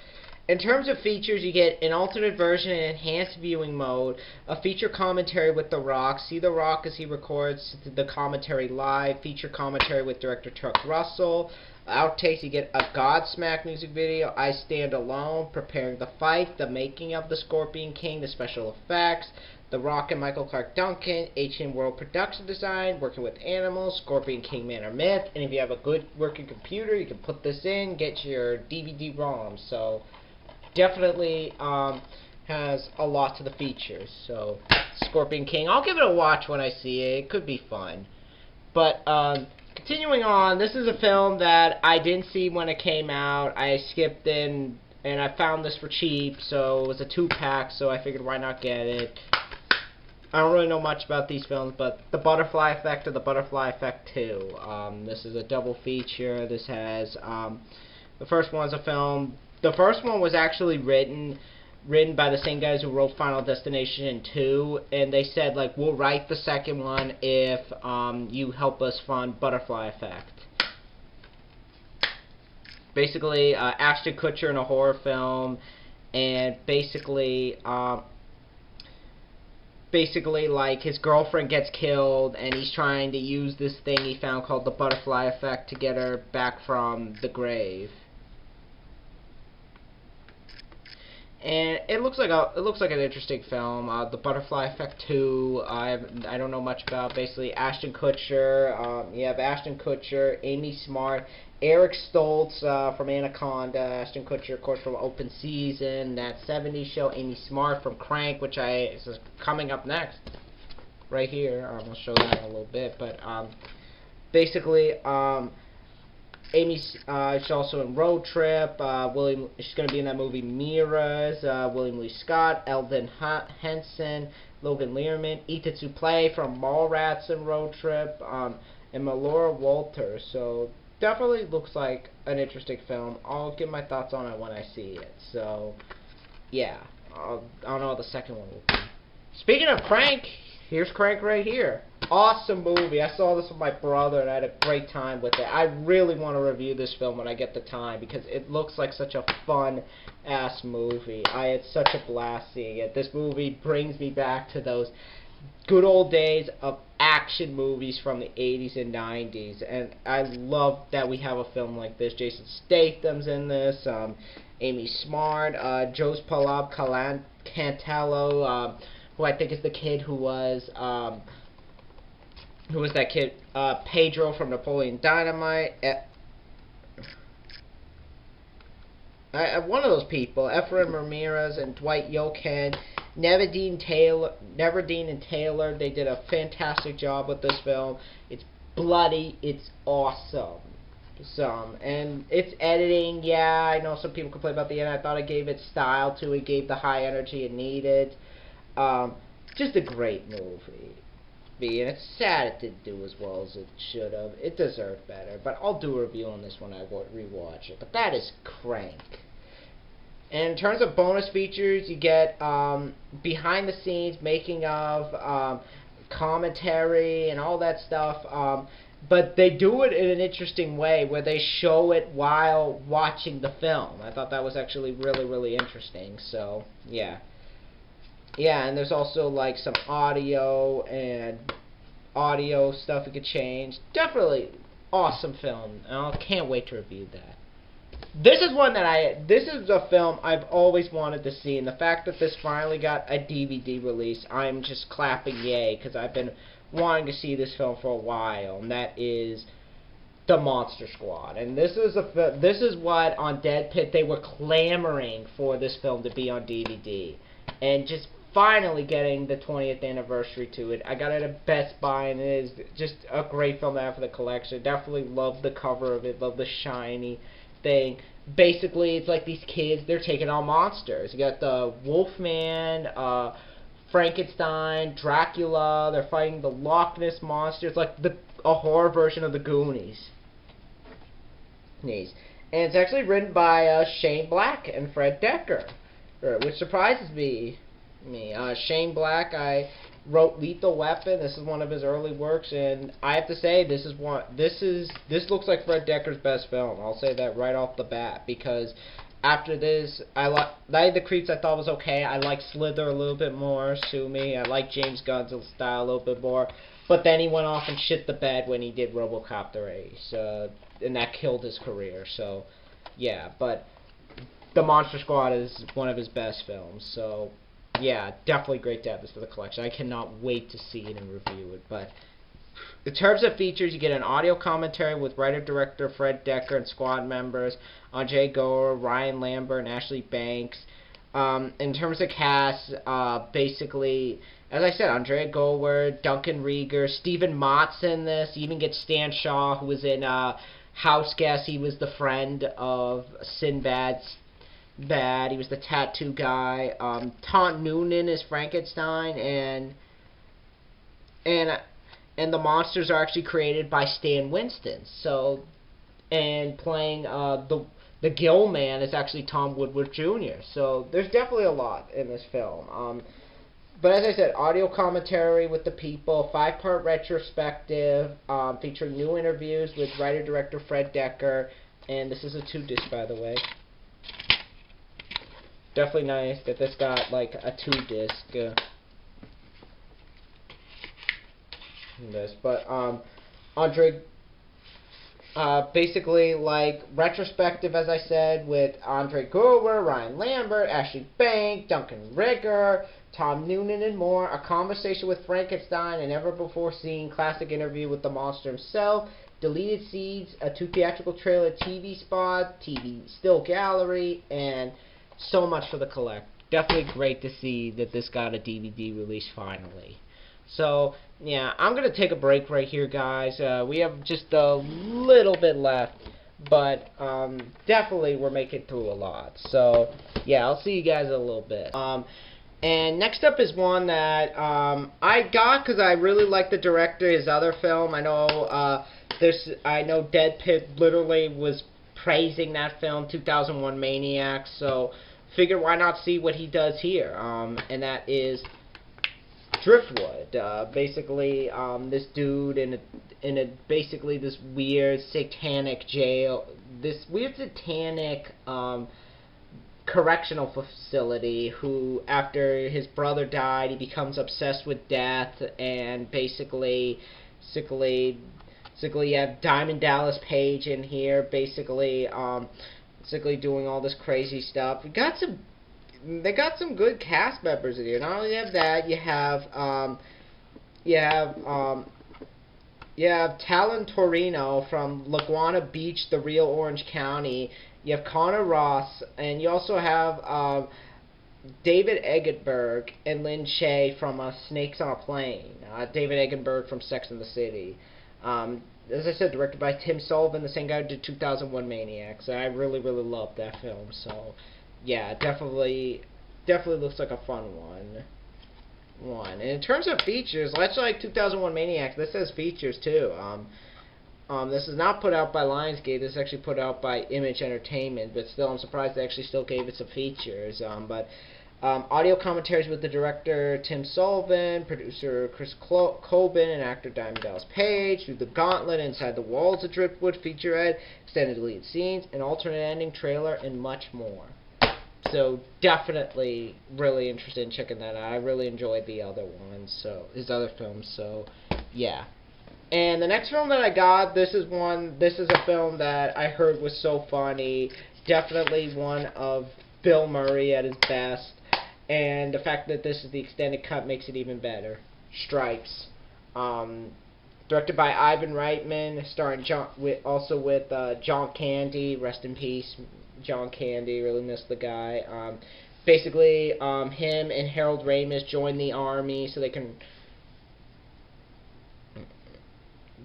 In terms of features, you get an alternate version in enhanced viewing mode, a feature commentary with The Rock, see The Rock as he records the commentary live, feature commentary with director Chuck Russell, outtakes, you get a Godsmack music video, I Stand Alone, preparing the fight, the making of the Scorpion King, the special effects, The Rock and Michael Clark Duncan, Ancient World production design, working with animals, Scorpion King Man or Myth, and if you have a good working computer, you can put this in, get your DVD-ROM, so definitely has a lot to the features. So Scorpion King, I'll give it a watch when I see it. It could be fun. But continuing on, this is a film that I didn't see when it came out. I skipped in, and I found this for cheap, so it was a 2-pack, so I figured why not get it. I don't really know much about these films, but The Butterfly Effect and The Butterfly Effect 2. This is a double feature. This has the first one's a film. The first one was actually written by the same guys who wrote Final Destination 2, and they said, like, we'll write the second one if you help us fund Butterfly Effect. Basically, Ashton Kutcher in a horror film, and basically, like, his girlfriend gets killed, and he's trying to use this thing he found called the Butterfly Effect to get her back from the grave. And it looks like an interesting film. The Butterfly Effect 2. I don't know much about. Basically, Ashton Kutcher. You have Ashton Kutcher, Amy Smart, Eric Stoltz from Anaconda. Ashton Kutcher, of course, from Open Season. That '70s show. Amy Smart from Crank, which is coming up next, right here. I'm gonna show that in a little bit. But basically, Amy's she's also in Road Trip. She's going to be in that movie Mirrors. William Lee Scott, Eldon Henson, Logan Lerman, Ethan Suplee from Mallrats in Road Trip, and Melora Walters. So definitely looks like an interesting film. I'll give my thoughts on it when I see it. So yeah, I don't know how the second one will be. Speaking of Crank, here's Crank right here. Awesome movie. I saw this with my brother and I had a great time with it. I really want to review this film when I get the time because it looks like such a fun-ass movie. I had such a blast seeing it. This movie brings me back to those good old days of action movies from the 80s and 90s. And I love that we have a film like this. Jason Statham's in this. Amy Smart. Jose Palab Cantello, who I think is the kid who was that kid? Pedro from Napoleon Dynamite. One of those people. Efren Ramirez and Dwight Yoakam. Neverdeen and Taylor, they did a fantastic job with this film. It's bloody, it's awesome. And its editing, yeah, I know some people complain about the end. I thought it gave it style to it, gave the high energy it needed. Just a great movie. And it's sad it didn't do as well as it should have. It deserved better. But I'll do a review on this when I rewatch it. But that is Crank. And in terms of bonus features, you get behind the scenes, making of, commentary, and all that stuff. But they do it in an interesting way where they show it while watching the film. I thought that was actually really, really interesting. So, yeah. Yeah, and there's also like some audio stuff you could change. Definitely awesome film. And I can't wait to review that. This is a film I've always wanted to see, and the fact that this finally got a DVD release, I'm just clapping yay, because I've been wanting to see this film for a while, and that is The Monster Squad. And this is what on Dead Pit they were clamoring for this film to be on DVD, and just finally getting the 20th anniversary to it. I got it at Best Buy, and it is just a great film to have for the collection. Definitely love the cover of it, love the shiny thing. Basically, it's like these kids, they're taking on monsters. You got the Wolfman, Frankenstein, Dracula, they're fighting the Loch Ness Monster. It's like a horror version of the Goonies. And it's actually written by Shane Black and Fred Dekker, which surprises me. Shane Black, I wrote Lethal Weapon. This is one of his early works, and I have to say this looks like Fred Dekker's best film. I'll say that right off the bat, because after this, Night of the Creeps I thought was okay. I like Slither a little bit more, sue me. I like James Gunn's style a little bit more, but then he went off and shit the bed when he did RoboCop the Race, and that killed his career. So yeah, but The Monster Squad is one of his best films. So yeah, definitely great to have this for the collection. I cannot wait to see it and review it. But in terms of features, you get an audio commentary with writer-director Fred Dekker and squad members Andre Gower, Ryan Lambert, and Ashley Banks. In terms of cast, basically, as I said, Andre Gower, Duncan Rieger, Stephen Mott's in this. You even get Stan Shaw, who was in House Guest. He was the friend of Sinbad's Bad. He was the tattoo guy. Taunt Noonan is Frankenstein, and the monsters are actually created by Stan Winston. So, and playing the Gill Man is actually Tom Woodward Jr. So there's definitely a lot in this film. But as I said, audio commentary with the people, 5-part retrospective, featuring new interviews with writer-director Fred Dekker, and this is a 2-disc, by the way. Definitely nice that this got like a 2-disc. But Andre, basically like retrospective, as I said, with Andre Gower, Ryan Lambert, Ashley Banks, Duncan Rieger, Tom Noonan, and more. A conversation with Frankenstein, a never before seen classic interview with the monster himself. Deleted scenes, a 2 theatrical trailer, TV spot, TV still gallery, and so much for the collect. Definitely great to see that this got a DVD release finally. So, yeah, I'm going to take a break right here, guys. We have just a little bit left, but definitely we're making through a lot. So, yeah, I'll see you guys in a little bit. And next up is one that I got because I really like the director, his other film. I know Dead Pit literally was praising that film, 2001 Maniac, so figured why not see what he does here, and that is Driftwood. Basically, this dude in basically this weird satanic jail, this weird satanic correctional facility, who after his brother died, he becomes obsessed with death, and basically you have Diamond Dallas Page in here, basically doing all this crazy stuff. They got some good cast members in here. Not only have that, you have Talon Torino from Laguna Beach, The Real Orange County. You have Connor Ross, and you also have David Eggenberg and Lynn Shay from Snakes on a Plane. David Eggenberg from Sex and the City. As I said, directed by Tim Sullivan, the same guy who did 2001 Maniacs. I really, really loved that film. So, yeah, definitely looks like a fun one. And in terms of features, much like 2001 Maniacs, this has features too. This is not put out by Lionsgate. This is actually put out by Image Entertainment, but still, I'm surprised they actually still gave it some features. Audio commentaries with the director Tim Sullivan, producer Chris Coben, and actor Diamond Dallas Page. Through the Gauntlet, Inside the Walls of Driftwood featurette, extended deleted scenes, an alternate ending trailer, and much more. So definitely really interested in checking that out. I really enjoyed the other ones, so his other films. So yeah. And the next film that I got, this is a film that I heard was so funny. Definitely one of Bill Murray at his best. And the fact that this is the extended cut makes it even better. Stripes. Directed by Ivan Reitman, starring also with John Candy. Rest in peace, John Candy. Really miss the guy. Basically, him and Harold Ramis join the army so they can...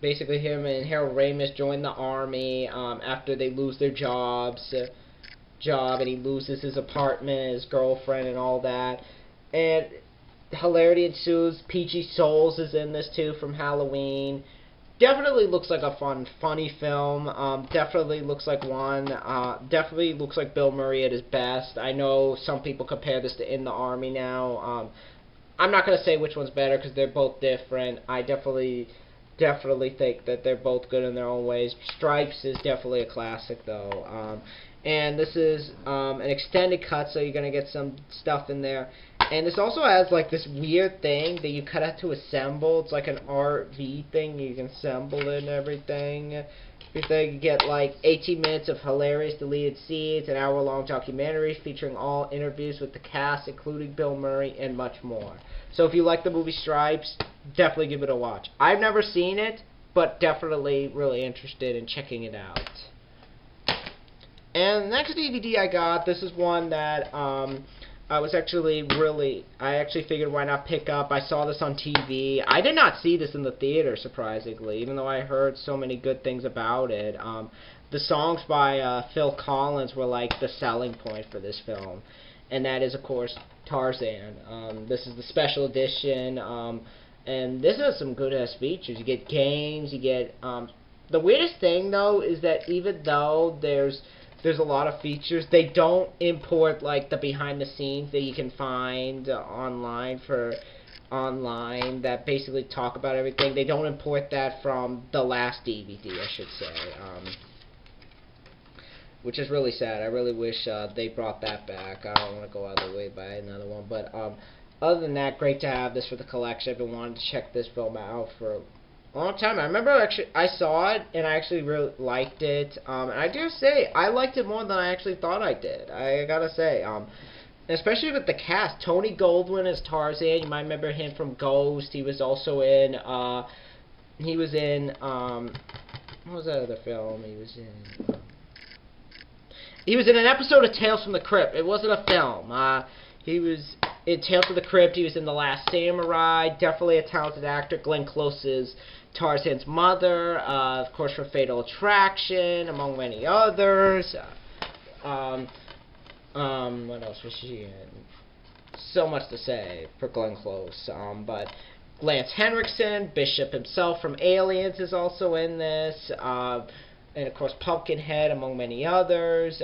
Basically, him and Harold Ramis join the army after they lose their job, and he loses his apartment, his girlfriend, and all that. And hilarity ensues. PG Souls is in this too from Halloween. Definitely looks like a funny film. Definitely looks like one. Definitely looks like Bill Murray at his best. I know some people compare this to In the Army now. I'm not gonna say which one's better because they're both different. I definitely think that they're both good in their own ways. Stripes is definitely a classic though. And this is an extended cut, so you're going to get some stuff in there. And this also has like this weird thing that you cut out to assemble. It's like an RV thing. You can assemble it and everything. You get like 18 minutes of hilarious deleted scenes, an hour-long documentary featuring all interviews with the cast, including Bill Murray, and much more. So if you like the movie Stripes, definitely give it a watch. I've never seen it, but definitely really interested in checking it out. And the next DVD I got, this is one that I actually figured why not pick up. I saw this on TV. I did not see this in the theater, surprisingly, even though I heard so many good things about it. The songs by Phil Collins were like the selling point for this film, and that is, of course, Tarzan. This is the special edition, and this has some good-ass features. You get games, you get... the weirdest thing, though, is that even though there's a lot of features, they don't import like the behind the scenes that you can find online that basically talk about everything. They don't import that from the last DVD, I should say, which is really sad. I really wish they brought that back. I don't want to go out of the way by another one, but other than that, great to have this for the collection. I've been wanting to check this film out for a long time. I remember I saw it and I actually really liked it. And I do say I liked it more than I actually thought I did. I gotta say, especially with the cast. Tony Goldwyn as Tarzan. You might remember him from Ghost. He was also in. What was that other film he was in? He was in an episode of Tales from the Crypt. It wasn't a film. He was in Tales from the Crypt. He was in The Last Samurai. Definitely a talented actor. Glenn Close's Tarzan's mother, of course, for Fatal Attraction, among many others. What else was she in? So much to say for Glenn Close. But Lance Henriksen, Bishop himself from Aliens, is also in this. And, of course, Pumpkinhead, among many others.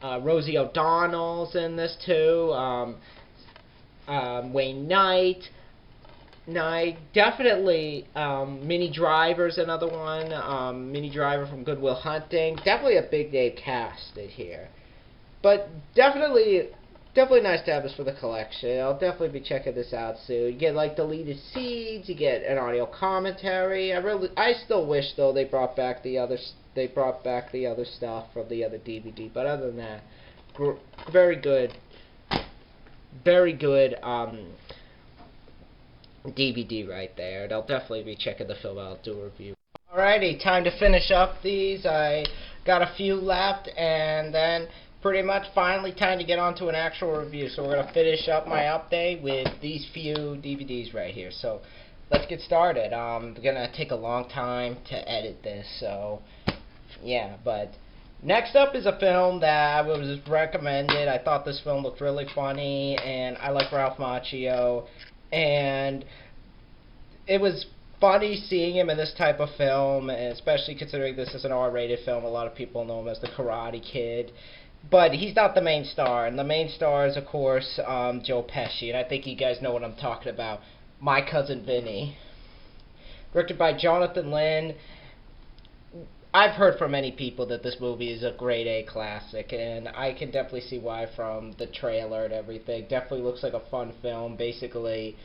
Rosie O'Donnell's in this, too. Wayne Knight. Definitely Minnie Driver's another one. Minnie Driver from Good Will Hunting. Definitely a big name cast here. But definitely nice to have this for the collection. I'll definitely be checking this out soon. You get like deleted scenes, you get an audio commentary. I still wish though they brought back the other stuff from the other DVD. But other than that, very good DVD right there. And I'll definitely be checking the film out, do a review. Alrighty, time to finish up these. I got a few left, and then pretty much finally time to get on to an actual review. So we're going to finish up my update with these few DVDs right here. So let's get started. Going to take a long time to edit this, so yeah, but next up is a film that was recommended. I thought this film looked really funny, and I like Ralph Macchio, and it was funny seeing him in this type of film, and especially considering this is an R-rated film. A lot of people know him as the Karate Kid, but he's not the main star, and the main star is, of course, Joe Pesci, and I think you guys know what I'm talking about. My Cousin Vinny. Directed by Jonathan Lynn. I've heard from many people that this movie is a grade A classic, and I can definitely see why from the trailer and everything. Definitely looks like a fun film. Basically,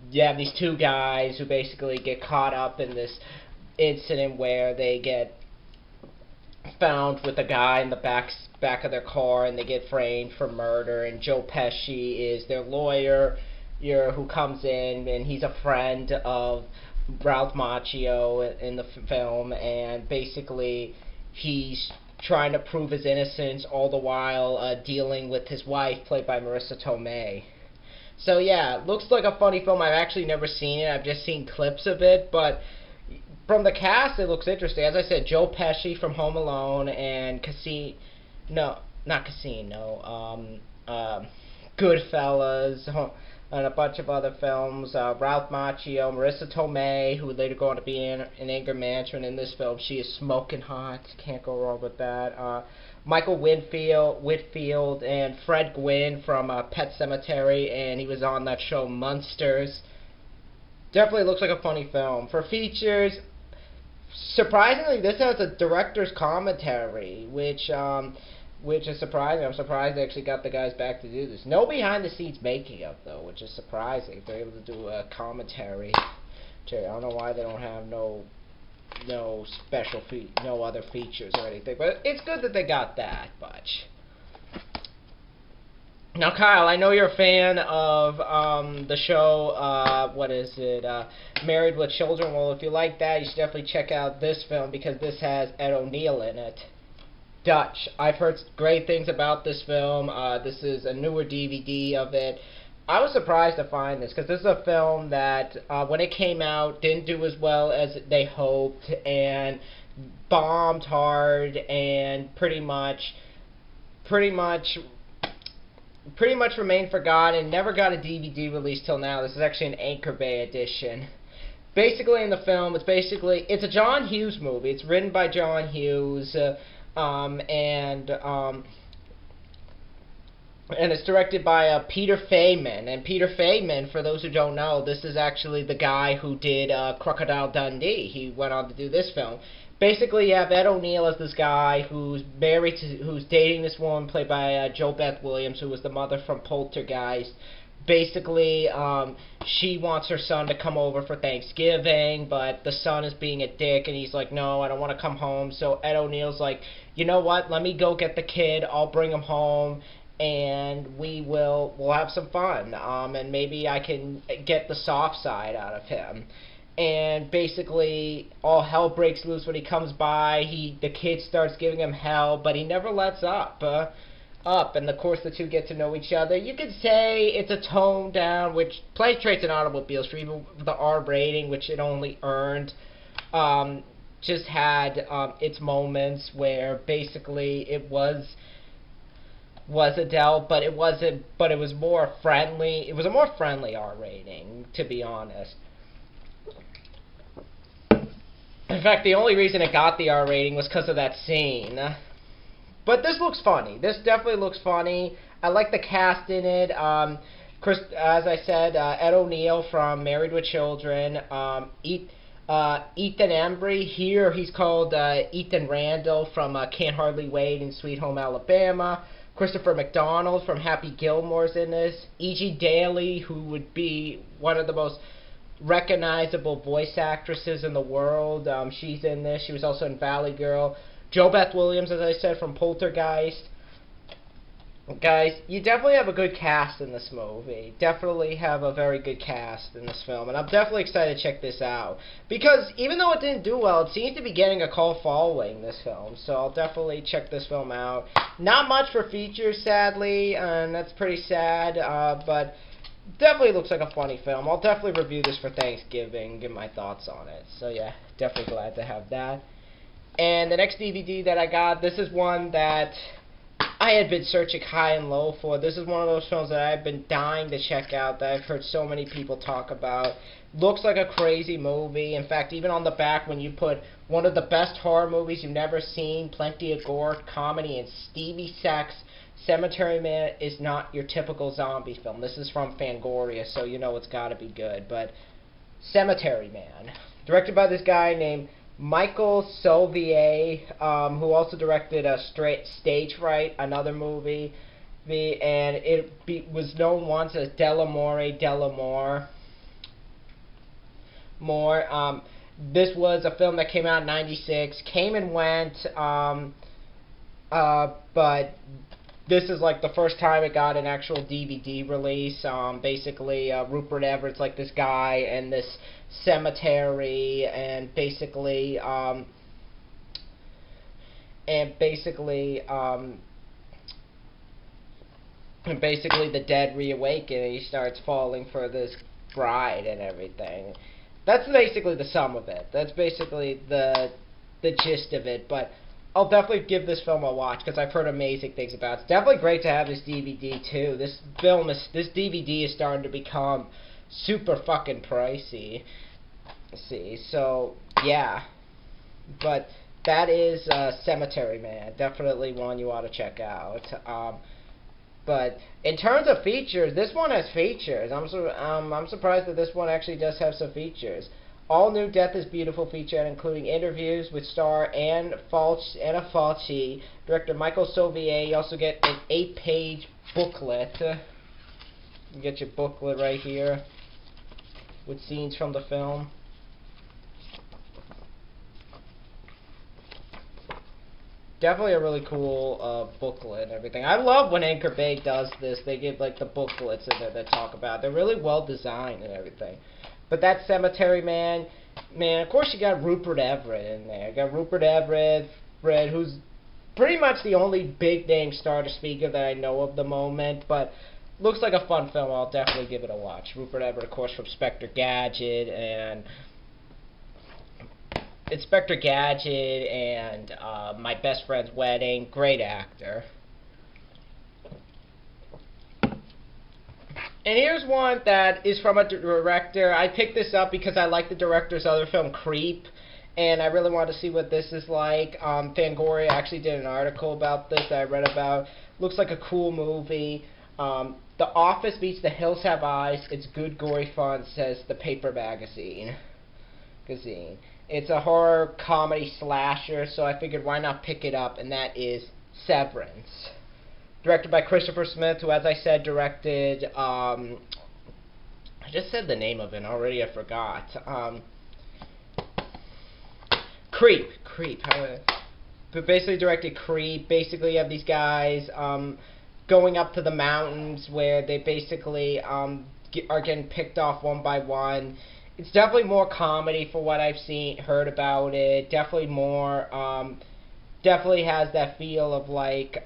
you have these two guys who basically get caught up in this incident where they get found with a guy in the back of their car, and they get framed for murder, and Joe Pesci is their lawyer who comes in, and he's a friend of Ralph Macchio in the film, and basically he's trying to prove his innocence all the while dealing with his wife, played by Marissa Tomei. So yeah, it looks like a funny film. I've actually never seen it. I've just seen clips of it, but from the cast, it looks interesting. As I said, Joe Pesci from Home Alone and Goodfellas, and a bunch of other films. Ralph Macchio, Marissa Tomei, who would later go on to be in Anger Management in this film. She is smoking hot. Can't go wrong with that. Michael Whitfield, and Fred Gwynn from Pet Sematary, and he was on that show Munsters. Definitely looks like a funny film. For features, surprisingly, this has a director's commentary, which is surprising. I'm surprised they actually got the guys back to do this. No behind-the-scenes making of, though, which is surprising. They're able to do a commentary. I don't know why they don't have no other features or anything, but it's good that they got that much. Now, Kyle, I know you're a fan of the show, Married with Children. Well, if you like that, you should definitely check out this film, because this has Ed O'Neill in it. Dutch. I've heard great things about this film. This is a newer DVD of it. I was surprised to find this, because this is a film that, when it came out, didn't do as well as they hoped, and bombed hard, and pretty much remained forgotten, never got a DVD release till now. This is actually an Anchor Bay edition. Basically, in the film, it's a John Hughes movie. It's written by John Hughes, and it's directed by Peter Feynman. And Peter Feynman, for those who don't know, this is actually the guy who did Crocodile Dundee. He went on to do this film. Basically, you have Ed O'Neill as this guy who's dating this woman played by Jo Beth Williams, who was the mother from Poltergeist. Basically, she wants her son to come over for Thanksgiving, but the son is being a dick, and he's like, no, I don't want to come home. So Ed O'Neill's like, you know what, let me go get the kid, I'll bring him home, and we'll have some fun, and maybe I can get the soft side out of him. And basically, all hell breaks loose when he comes by. The kid starts giving him hell, but he never lets up. And of course the two get to know each other. You could say it's a tone down, which Play Traits and Automobiles, for even the R rating, which it only earned, just had its moments where basically it was Adele, but it wasn't. But it was more friendly. It was a more friendly R rating, to be honest. In fact, the only reason it got the R rating was because of that scene. But this looks funny. This definitely looks funny. I like the cast in it. As I said, Ed O'Neill from Married with Children. Ethan Embry. Here he's called Ethan Randall from Can't Hardly Wait and Sweet Home Alabama. Christopher McDonald from Happy Gilmore's in this. E.G. Daly, who would be one of the most recognizable voice actresses in the world. She's in this. She was also in Valley Girl. Jo Beth Williams, as I said, from Poltergeist. Guys, you definitely have a good cast in this movie. Definitely have a very good cast in this film, and I'm definitely excited to check this out. Because even though it didn't do well, it seems to be getting a cult following, this film. So I'll definitely check this film out. Not much for features, sadly, and that's pretty sad, but definitely looks like a funny film. I'll definitely review this for Thanksgiving, give my thoughts on it. So yeah, definitely glad to have that. And the next DVD that I got, this is one that I had been searching high and low for. This is one of those films that I've been dying to check out, that I've heard so many people talk about. Looks like a crazy movie. In fact, even on the back, when you put one of the best horror movies you've never seen, plenty of gore, comedy, and steamy sex, Cemetery Man is not your typical zombie film. This is from Fangoria, so you know it's got to be good. But Cemetery Man, directed by this guy named Michael Sauvier, who also directed Stage Fright, another movie, and was known once as Delamore. This was a film that came out in '96, came and went, but this is like the first time it got an actual DVD release. Basically, Rupert Everett's like this guy and this cemetery, and basically the dead reawaken, and he starts falling for this bride and everything. That's basically the sum of it. That's basically the gist of it. But I'll definitely give this film a watch because I've heard amazing things about it. It's definitely great to have this DVD too. This DVD is starting to become super fucking pricey. See, so yeah, but that is Cemetery Man. Definitely one you ought to check out. But in terms of features, this one has features. I'm surprised that this one actually does have some features. All new Death is Beautiful feature, including interviews with star Anna Falchi, director Michael Sauvier. You also get an 8-page booklet. You get your booklet right here with scenes from the film. Definitely a really cool booklet and everything. I love when Anchor Bay does this. They give like the booklets in there that talk about it. They're really well designed and everything. But that Cemetery Man, of course you got Rupert Everett in there. You got Rupert Everett, who's pretty much the only big name star to speak of that I know of the moment. But looks like a fun film. I'll definitely give it a watch. Rupert Everett, of course, from Inspector Gadget and My Best Friend's Wedding. Great actor. And here's one that is from a director. I picked this up because I like the director's other film, Creep, and I really wanted to see what this is like. Fangoria actually did an article about this that I read about. Looks like a cool movie. The Office beats The Hills Have Eyes. It's good, gory fun, says the Paper Magazine. It's a horror comedy slasher, so I figured why not pick it up, and that is Severance. Directed by Christopher Smith, who, as I said, directed, I just said the name of it already, I forgot. Creep. But basically directed Creep. Basically you have these guys going up to the mountains where they basically are getting picked off one by one. It's definitely more comedy for what I've heard about it. Definitely more, definitely has that feel of like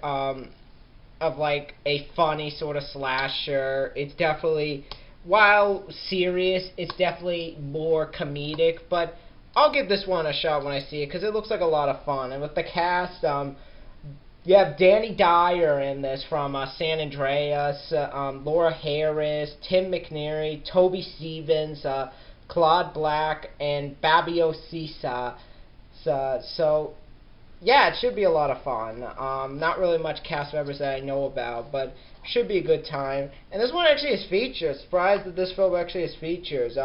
a funny sort of slasher. It's definitely, while serious, it's definitely more comedic, but I'll give this one a shot when I see it because it looks like a lot of fun. And with the cast, you have Danny Dyer in this from San Andreas, Laura Harris, Tim McNeary, Toby Stevens, Claude Black, and Babio Sisa. So yeah, it should be a lot of fun. Not really much cast members that I know about, but should be a good time. And this one actually has features. Surprised that this film actually has features.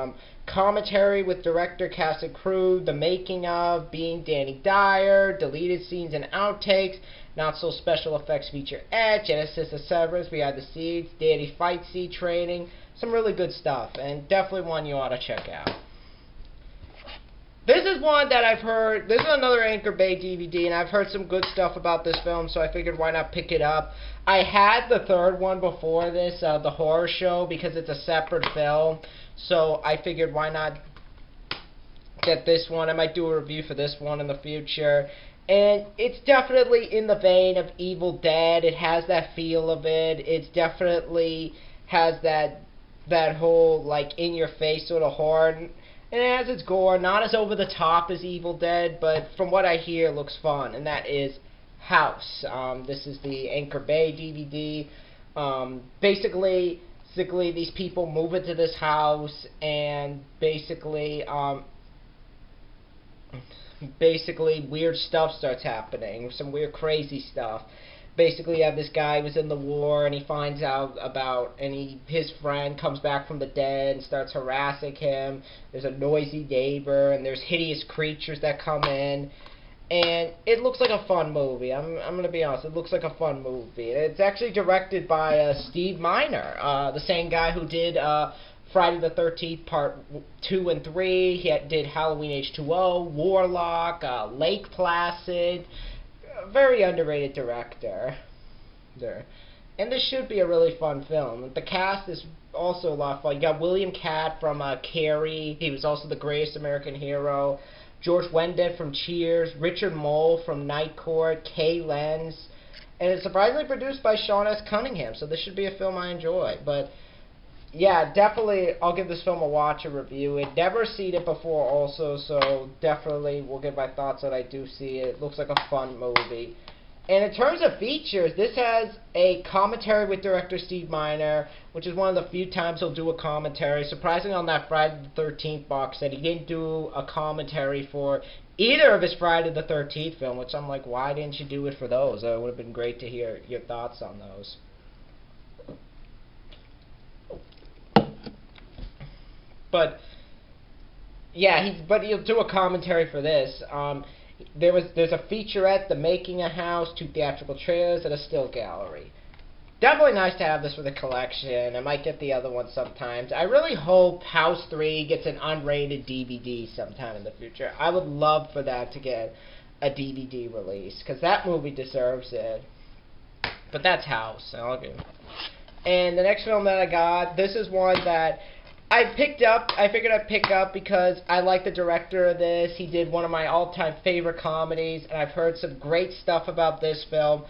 Commentary with director, cast, and crew, the making of, being Danny Dyer, deleted scenes and outtakes, not so special effects featurette, Genesis of Severance, behind the scenes, daily fight scene training, some really good stuff, and definitely one you ought to check out. This is one that I've heard. This is another Anchor Bay DVD, and I've heard some good stuff about this film, so I figured why not pick it up. I had the third one before this, The Horror Show, because it's a separate film, so I figured why not get this one. I might do a review for this one in the future. And it's definitely in the vein of Evil Dead. It has that feel of it. It definitely has that whole, like, in-your-face sort of horror. And it has its gore. Not as over-the-top as Evil Dead, but from what I hear, looks fun. And that is House. This is the Anchor Bay DVD. Basically, these people move into this house, and basically weird stuff starts happening, some weird crazy stuff. Basically, you have this guy who was in the war, and he finds out about, and his friend comes back from the dead and starts harassing him. There's a noisy neighbor, and there's hideous creatures that come in, and it looks like a fun movie. I'm gonna be honest, it looks like a fun movie. It's actually directed by Steve Miner, the same guy who did Friday the 13th Part 2 and 3. He did Halloween H2O, Warlock, Lake Placid. Very underrated director there. And this should be a really fun film. The cast is also a lot of fun. You got William Katt from Carrie. He was also the Greatest American Hero. George Wendt from Cheers. Richard Mole from Night Court. Kay Lenz. And it's surprisingly produced by Sean S. Cunningham, so this should be a film I enjoy. But yeah, definitely, I'll give this film a watch and review it. Never seen it before also, so definitely will give my thoughts when I do see it. It looks like a fun movie. And in terms of features, this has a commentary with director Steve Miner, which is one of the few times he'll do a commentary. Surprisingly, on that Friday the 13th box set, he didn't do a commentary for either of his Friday the 13th film, which I'm like, why didn't you do it for those? It would have been great to hear your thoughts on those. But yeah, he'll do a commentary for this. There's a featurette, The Making a House, 2 theatrical trailers, and a still gallery. Definitely nice to have this for the collection. I might get the other one sometimes. I really hope House 3 gets an unrated DVD sometime in the future. I would love for that to get a DVD release, because that movie deserves it. But that's House. And the next film that I got, this is one that I figured I'd pick up because I like the director of this. He did one of my all-time favorite comedies, and I've heard some great stuff about this film.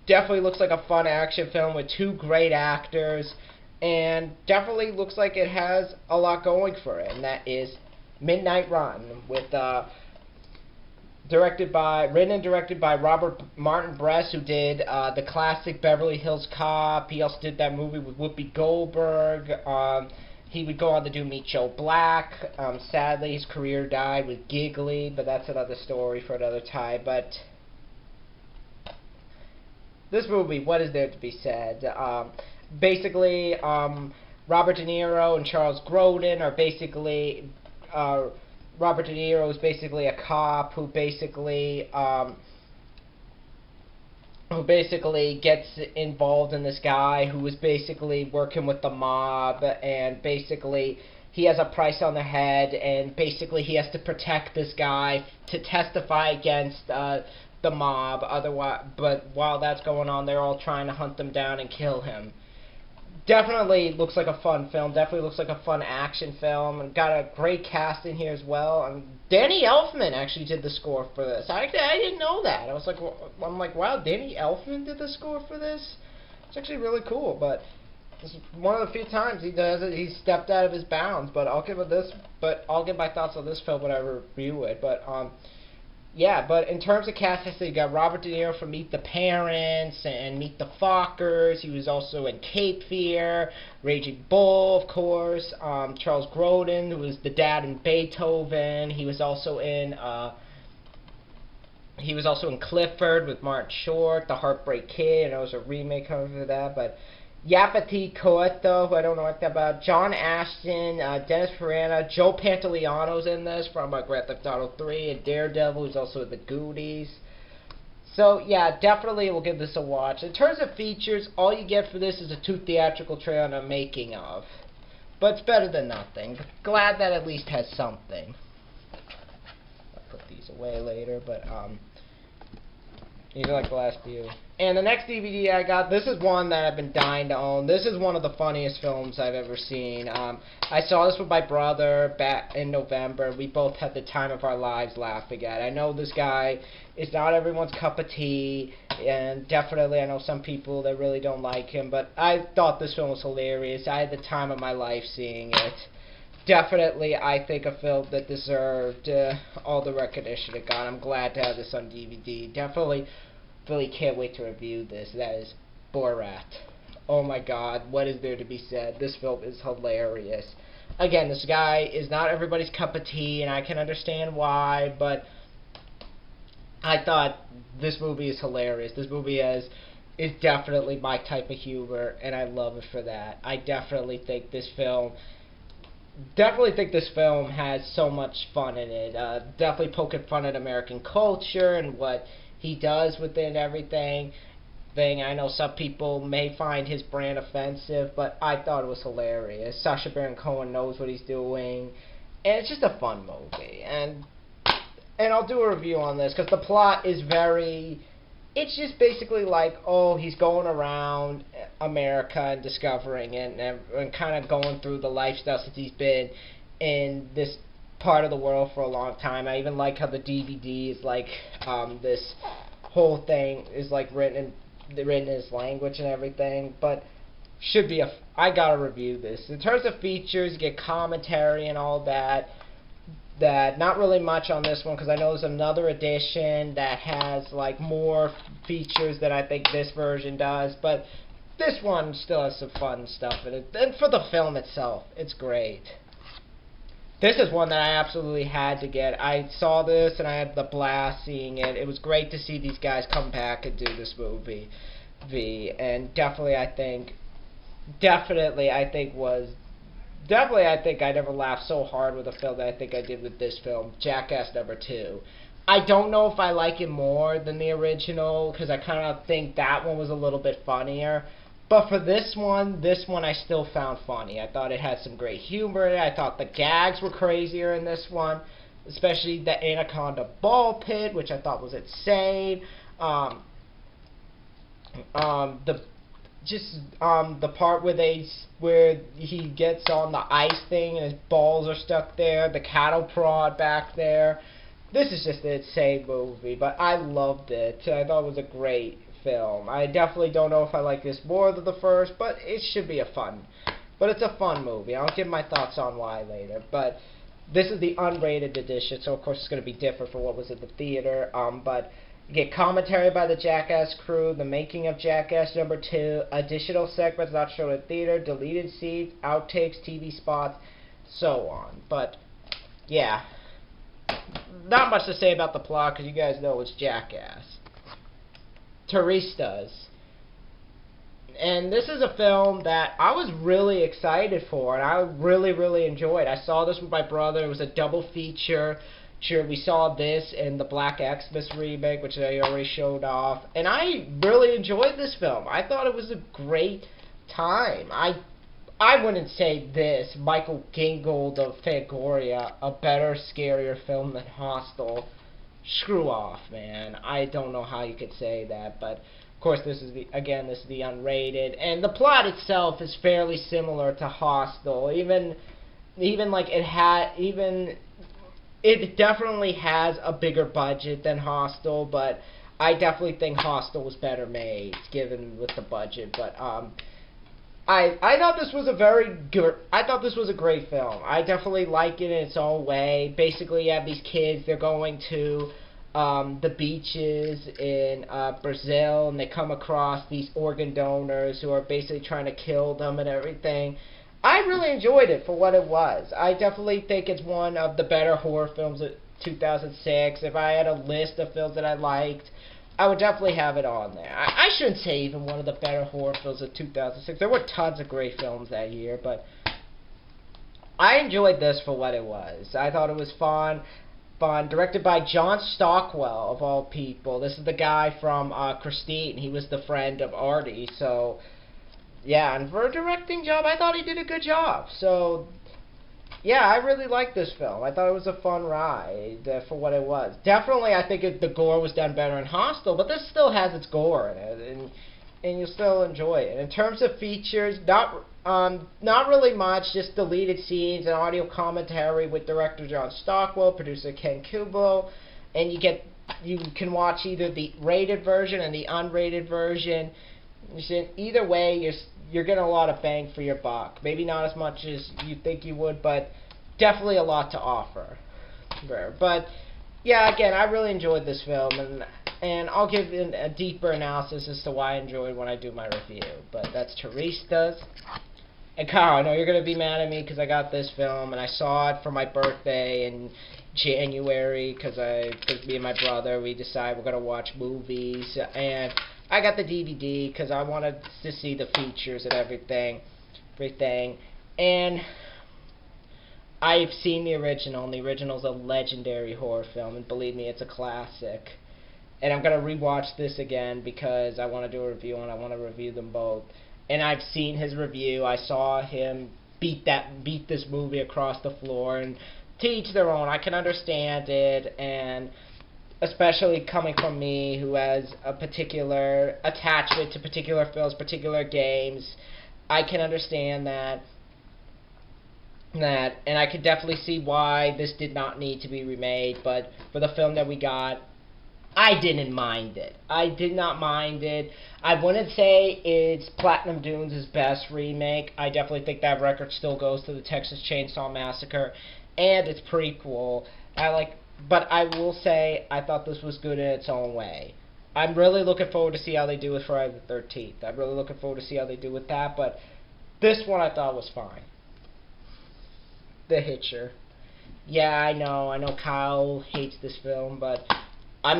Definitely looks like a fun action film with 2 great actors, and definitely looks like it has a lot going for it, and that is Midnight Run, with written and directed by Robert Martin Bress, who did the classic Beverly Hills Cop. He also did that movie with Whoopi Goldberg. He would go on to do Meet Joe Black. Sadly, his career died with Giggly, but that's another story for another time. But this movie, what is there to be said? Basically, Robert De Niro and Charles Grodin are basically... Robert De Niro is basically a cop who basically gets involved in this guy who is basically working with the mob, and basically he has a price on the head, and basically he has to protect this guy to testify against the mob. Otherwise, but while that's going on, they're all trying to hunt them down and kill him. Definitely looks like a fun film. Definitely looks like a fun action film. And got a great cast in here as well. Danny Elfman actually did the score for this. I didn't know that. I'm like, wow, Danny Elfman did the score for this? It's actually really cool. But this is one of the few times he does it. He stepped out of his bounds. But I'll give my thoughts on this film when I review it. But yeah, but in terms of cast, you got Robert De Niro from Meet the Parents and Meet the Fockers. He was also in Cape Fear, Raging Bull, of course. Charles Grodin, who was the dad in Beethoven. He was also in Clifford with Martin Short, The Heartbreak Kid. I know there's a remake coming for that, but Yapati Koeto, who I don't know anything about, John Ashton, Dennis Farina, Joe Pantoliano's in this from Grand Theft Auto 3, and Daredevil, who's also in The Goonies. So, yeah, definitely we'll give this a watch. In terms of features, all you get for this is a 2 theatrical trailer and a making of. But it's better than nothing. Glad that at least has something. I'll put these away later, but these are like the last few. And the next DVD I got, this is one that I've been dying to own. This is one of the funniest films I've ever seen. I saw this with my brother back in November. We both had the time of our lives laughing at it. I know this guy is not everyone's cup of tea, and definitely I know some people that really don't like him, but I thought this film was hilarious. I had the time of my life seeing it. Definitely, I think a film that deserved all the recognition it got. I'm glad to have this on DVD. Definitely, really can't wait to review this. That is Borat. Oh my god, what is there to be said? This film is hilarious. Again, this guy is not everybody's cup of tea, and I can understand why, but I thought this movie is hilarious. This movie is definitely my type of humor, and I love it for that. I definitely think this film has so much fun in it. Definitely poking fun at American culture and what he does within everything. I know some people may find his brand offensive, but I thought it was hilarious. Sacha Baron Cohen knows what he's doing, and it's just a fun movie. And I'll do a review on this because the plot is it's just basically like, oh, he's going around America and discovering it and kind of going through the lifestyle since he's been in this part of the world for a long time. I even like how the DVD is like this whole thing is like written in his language and everything, but I gotta review this. In terms of features, you get commentary and all that. Not really much on this one because I know there's another edition that has like more features that I think this version does, but this one still has some fun stuff in it. And for the film itself, it's great. This is one that I absolutely had to get. I saw this and I had the blast seeing it. It was great to see these guys come back and do this movie. And definitely I think I never laughed so hard with a film that I think I did with this film, Jackass #2. I don't know if I like it more than the original, because I kind of think that one was a little bit funnier. But for this one I still found funny. I thought it had some great humor in it. I thought the gags were crazier in this one, especially the Anaconda ball pit, which I thought was insane. The part where he gets on the ice thing and his balls are stuck there, the cattle prod back there. This is just an insane movie, but I loved it. I thought it was a great film. I definitely don't know if I like this more than the first, but it should be it's a fun movie. I'll give my thoughts on why later, but this is the unrated edition, so of course it's going to be different from what was in the theater, but you get commentary by the Jackass crew, the making of Jackass #2, additional segments not shown in theater, deleted scenes, outtakes, TV spots, so on. But, yeah. Not much to say about the plot, because you guys know it's Jackass. Turistas. And this is a film that I was really excited for, and I really, really enjoyed. I saw this with my brother. It was a double feature. Sure, we saw this in the Black Xmas remake, which I already showed off, and I really enjoyed this film. I thought it was a great time. I wouldn't say this, Michael Gingold of Fangoria, a better, scarier film than Hostel. Screw off, man. I don't know how you could say that, but of course this is the unrated, and the plot itself is fairly similar to Hostel. It definitely has a bigger budget than Hostel, but I definitely think Hostel was better made, given with the budget. But I thought this was a great film. I definitely like it in its own way. Basically, you have these kids. They're going to the beaches in Brazil, and they come across these organ donors who are basically trying to kill them and everything. I really enjoyed it for what it was. I definitely think it's one of the better horror films of 2006. If I had a list of films that I liked, I would definitely have it on there. I shouldn't say even one of the better horror films of 2006. There were tons of great films that year, but I enjoyed this for what it was. I thought it was fun. Directed by John Stockwell, of all people. This is the guy from Christine. He was the friend of Artie, so... yeah, and for a directing job, I thought he did a good job. So, yeah, I really liked this film. I thought it was a fun ride for what it was. Definitely, I think the gore was done better in Hostel, but this still has its gore in it, and you'll still enjoy it. In terms of features, not really much, just deleted scenes and audio commentary with director John Stockwell, producer Ken Kubo, and you can watch either the rated version and the unrated version. Either way, you're getting a lot of bang for your buck. Maybe not as much as you think you would, but definitely a lot to offer. But yeah, again, I really enjoyed this film, and I'll give a deeper analysis as to why I enjoyed when I do my review. But that's Therese does. And Kyle, I know you're gonna be mad at me because I got this film and I saw it for my birthday in January because me and my brother, we decided we're gonna watch movies, and I got the DVD because I wanted to see the features and everything, and I've seen the original, and the original's a legendary horror film, and believe me, it's a classic. And I'm gonna rewatch this again because I want to do a review, and I want to review them both. And I've seen his review. I saw him beat this movie across the floor, and to each their own. I can understand it, and especially coming from me, who has a particular attachment to particular films, particular games, I can understand that, and I could definitely see why this did not need to be remade. But for the film that we got, I didn't mind it. I did not mind it. I wouldn't say it's Platinum Dunes' best remake. I definitely think that record still goes to the Texas Chainsaw Massacre and its prequel. But I will say I thought this was good in its own way. I'm really looking forward to see how they do with Friday the 13th. I'm really looking forward to see how they do with that. But this one I thought was fine. The Hitcher. Yeah, I know Kyle hates this film, but I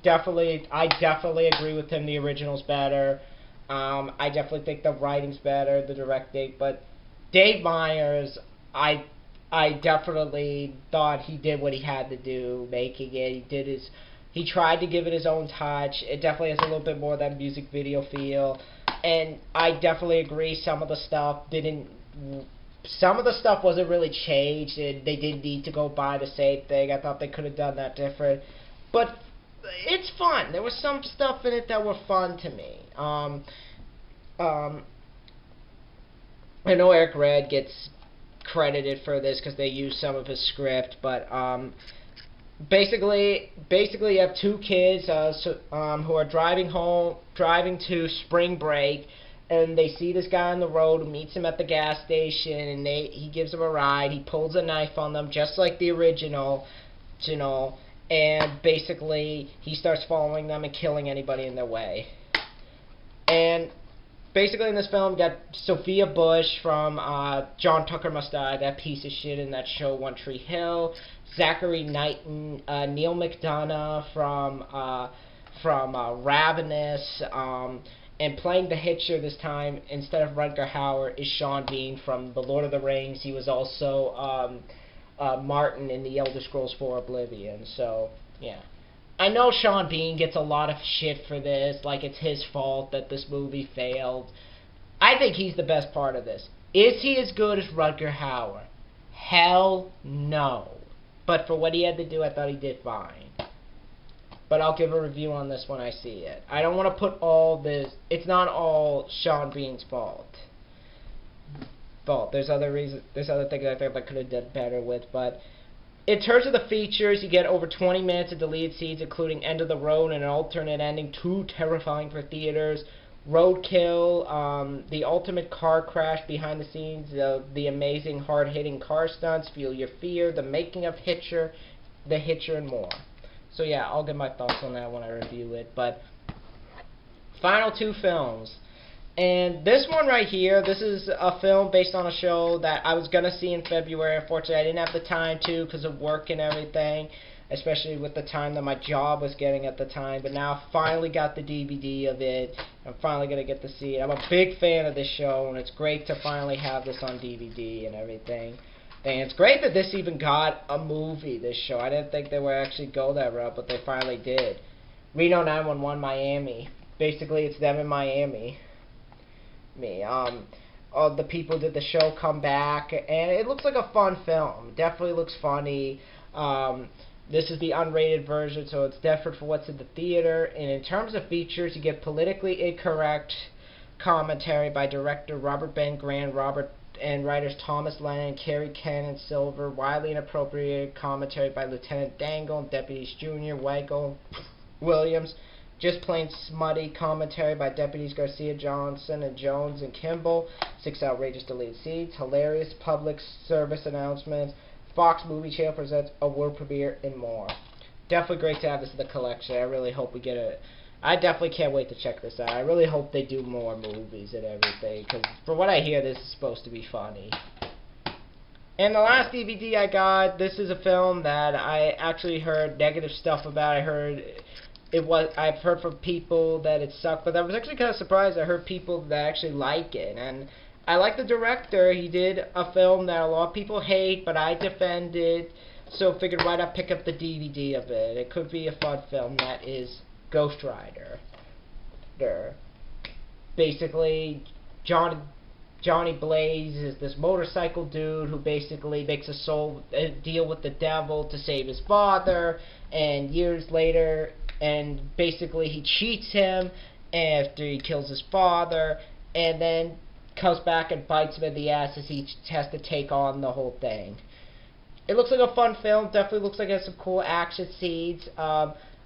definitely agree with him. The original's better. I definitely think the writing's better, the directing. But Dave Meyers, I definitely thought he did what he had to do making it. He tried to give it his own touch. It definitely has a little bit more of that music video feel. And I definitely agree some of the stuff wasn't really changed, and they didn't need to go by the same thing. I thought they could have done that different. But it's fun. There was some stuff in it that were fun to me. I know Eric Red gets credited for this because they used some of his script, but basically you have two kids who are driving to spring break, and they see this guy on the road who meets him at the gas station, and he gives them a ride. He pulls a knife on them just like the original, and basically he starts following them and killing anybody in their way. And basically in this film, you got Sophia Bush from John Tucker Must Die, that piece of shit in that show One Tree Hill, Zachary Knighton, Neil McDonough from Ravenous, and playing the Hitcher this time instead of Rutger Hauer is Sean Bean from The Lord of the Rings. He was also Martin in The Elder Scrolls IV Oblivion. So yeah, I know Sean Bean gets a lot of shit for this, like it's his fault that this movie failed. I think he's the best part of this. Is he as good as Rutger Hauer? Hell no. But for what he had to do, I thought he did fine. But I'll give a review on this when I see it. I don't want to put all this. It's not all Sean Bean's fault. There's other reasons. There's other things I think I could have done better with. But in terms of the features, you get over 20 minutes of deleted scenes, including End of the Road and an alternate ending, too terrifying for theaters. Roadkill, the ultimate car crash behind the scenes, the amazing hard-hitting car stunts, Feel Your Fear, the making of Hitcher, The Hitcher, and more. So yeah, I'll give my thoughts on that when I review it. But final two films. And this one right here, this is a film based on a show that I was going to see in February. Unfortunately, I didn't have the time to because of work and everything, especially with the time that my job was getting at the time. But now I finally got the DVD of it. I'm finally going to get to see it. I'm a big fan of this show, and it's great to finally have this on DVD and everything. And it's great that this even got a movie, this show. I didn't think they would actually go that route, but they finally did. Reno 911 Miami. Basically, it's them in Miami. the people who did the show come back, and it looks like a fun film. Definitely looks funny. This is the unrated version, so it's different from what's in the theater. And in terms of features, you get politically incorrect commentary by director Robert Ben Grant, and writers Thomas Lennon, Kerry Cannon Silver, widely inappropriate commentary by Lieutenant Dangle and Deputies Jr., Weigel, Williams, just plain smutty commentary by Deputies Garcia, Johnson, and Jones and Kimball, 6 outrageous deleted scenes, hilarious public service announcements, Fox Movie Channel presents a world premiere, and more. Definitely great to have this in the collection. I really hope we get it. I definitely can't wait to check this out. I really hope they do more movies and everything, because from what I hear, this is supposed to be funny. And the last DVD I got, this is a film that I actually heard negative stuff about. I've heard from people that it sucked, but I was actually kind of surprised. I heard people that actually like it, and I like the director. He did a film that a lot of people hate, but I defended, so figured why not pick up the DVD of it. It could be a fun film. That is Ghost Rider. Basically, Johnny Blaze is this motorcycle dude who basically makes a deal with the devil to save his father, and years later, and basically he cheats him after he kills his father, and then comes back and bites him in the ass as he has to take on the whole thing. It looks like a fun film. Definitely looks like it has some cool action scenes.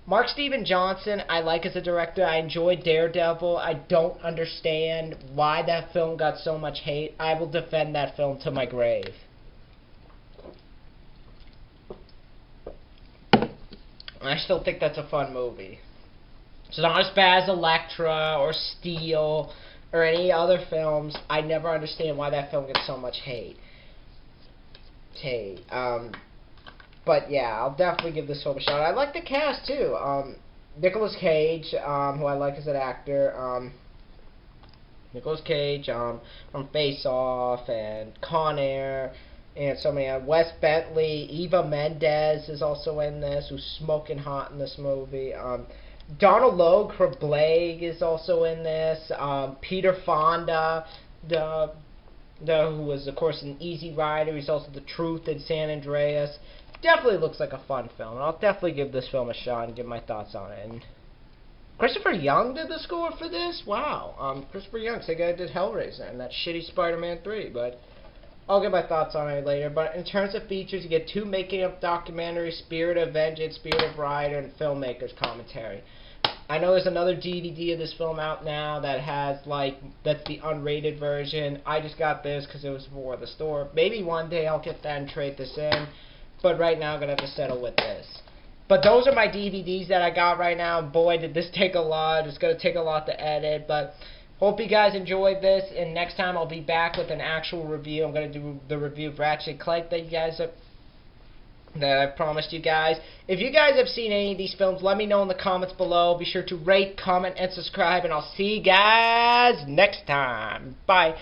Mark Steven Johnson, I like as a director. I enjoyed Daredevil. I don't understand why that film got so much hate. I will defend that film to my grave. I still think that's a fun movie. It's not as bad as Elektra or Steel or any other films. I never understand why that film gets so much hate. But yeah, I'll definitely give this film a shot. I like the cast too. Nicolas Cage, who I like as an actor. Nicolas Cage from Face Off and Con Air, and so many. Wes Bentley, Eva Mendes is also in this, who's smoking hot in this movie. Donald Logue from Blade is also in this. Peter Fonda, who was of course an Easy Rider. He's also the Truth in San Andreas. Definitely looks like a fun film, and I'll definitely give this film a shot and give my thoughts on it. And Christopher Young did the score for this? Wow. Christopher Young, same guy who did Hellraiser and that shitty Spider-Man 3, but I'll give my thoughts on it later. But in terms of features, you get 2 making-of documentaries, Spirit of Vengeance, Spirit of Rider, and filmmaker's commentary. I know there's another DVD of this film out now that has, that's the unrated version. I just got this because it was for the store. Maybe one day I'll get that and trade this in. But right now I'm going to have to settle with this. But those are my DVDs that I got right now. Boy, did this take a lot. It's going to take a lot to edit. But hope you guys enjoyed this. And next time I'll be back with an actual review. I'm going to do the review of Ratchet & Clank that I promised you guys. If you guys have seen any of these films, let me know in the comments below. Be sure to rate, comment, and subscribe. And I'll see you guys next time. Bye.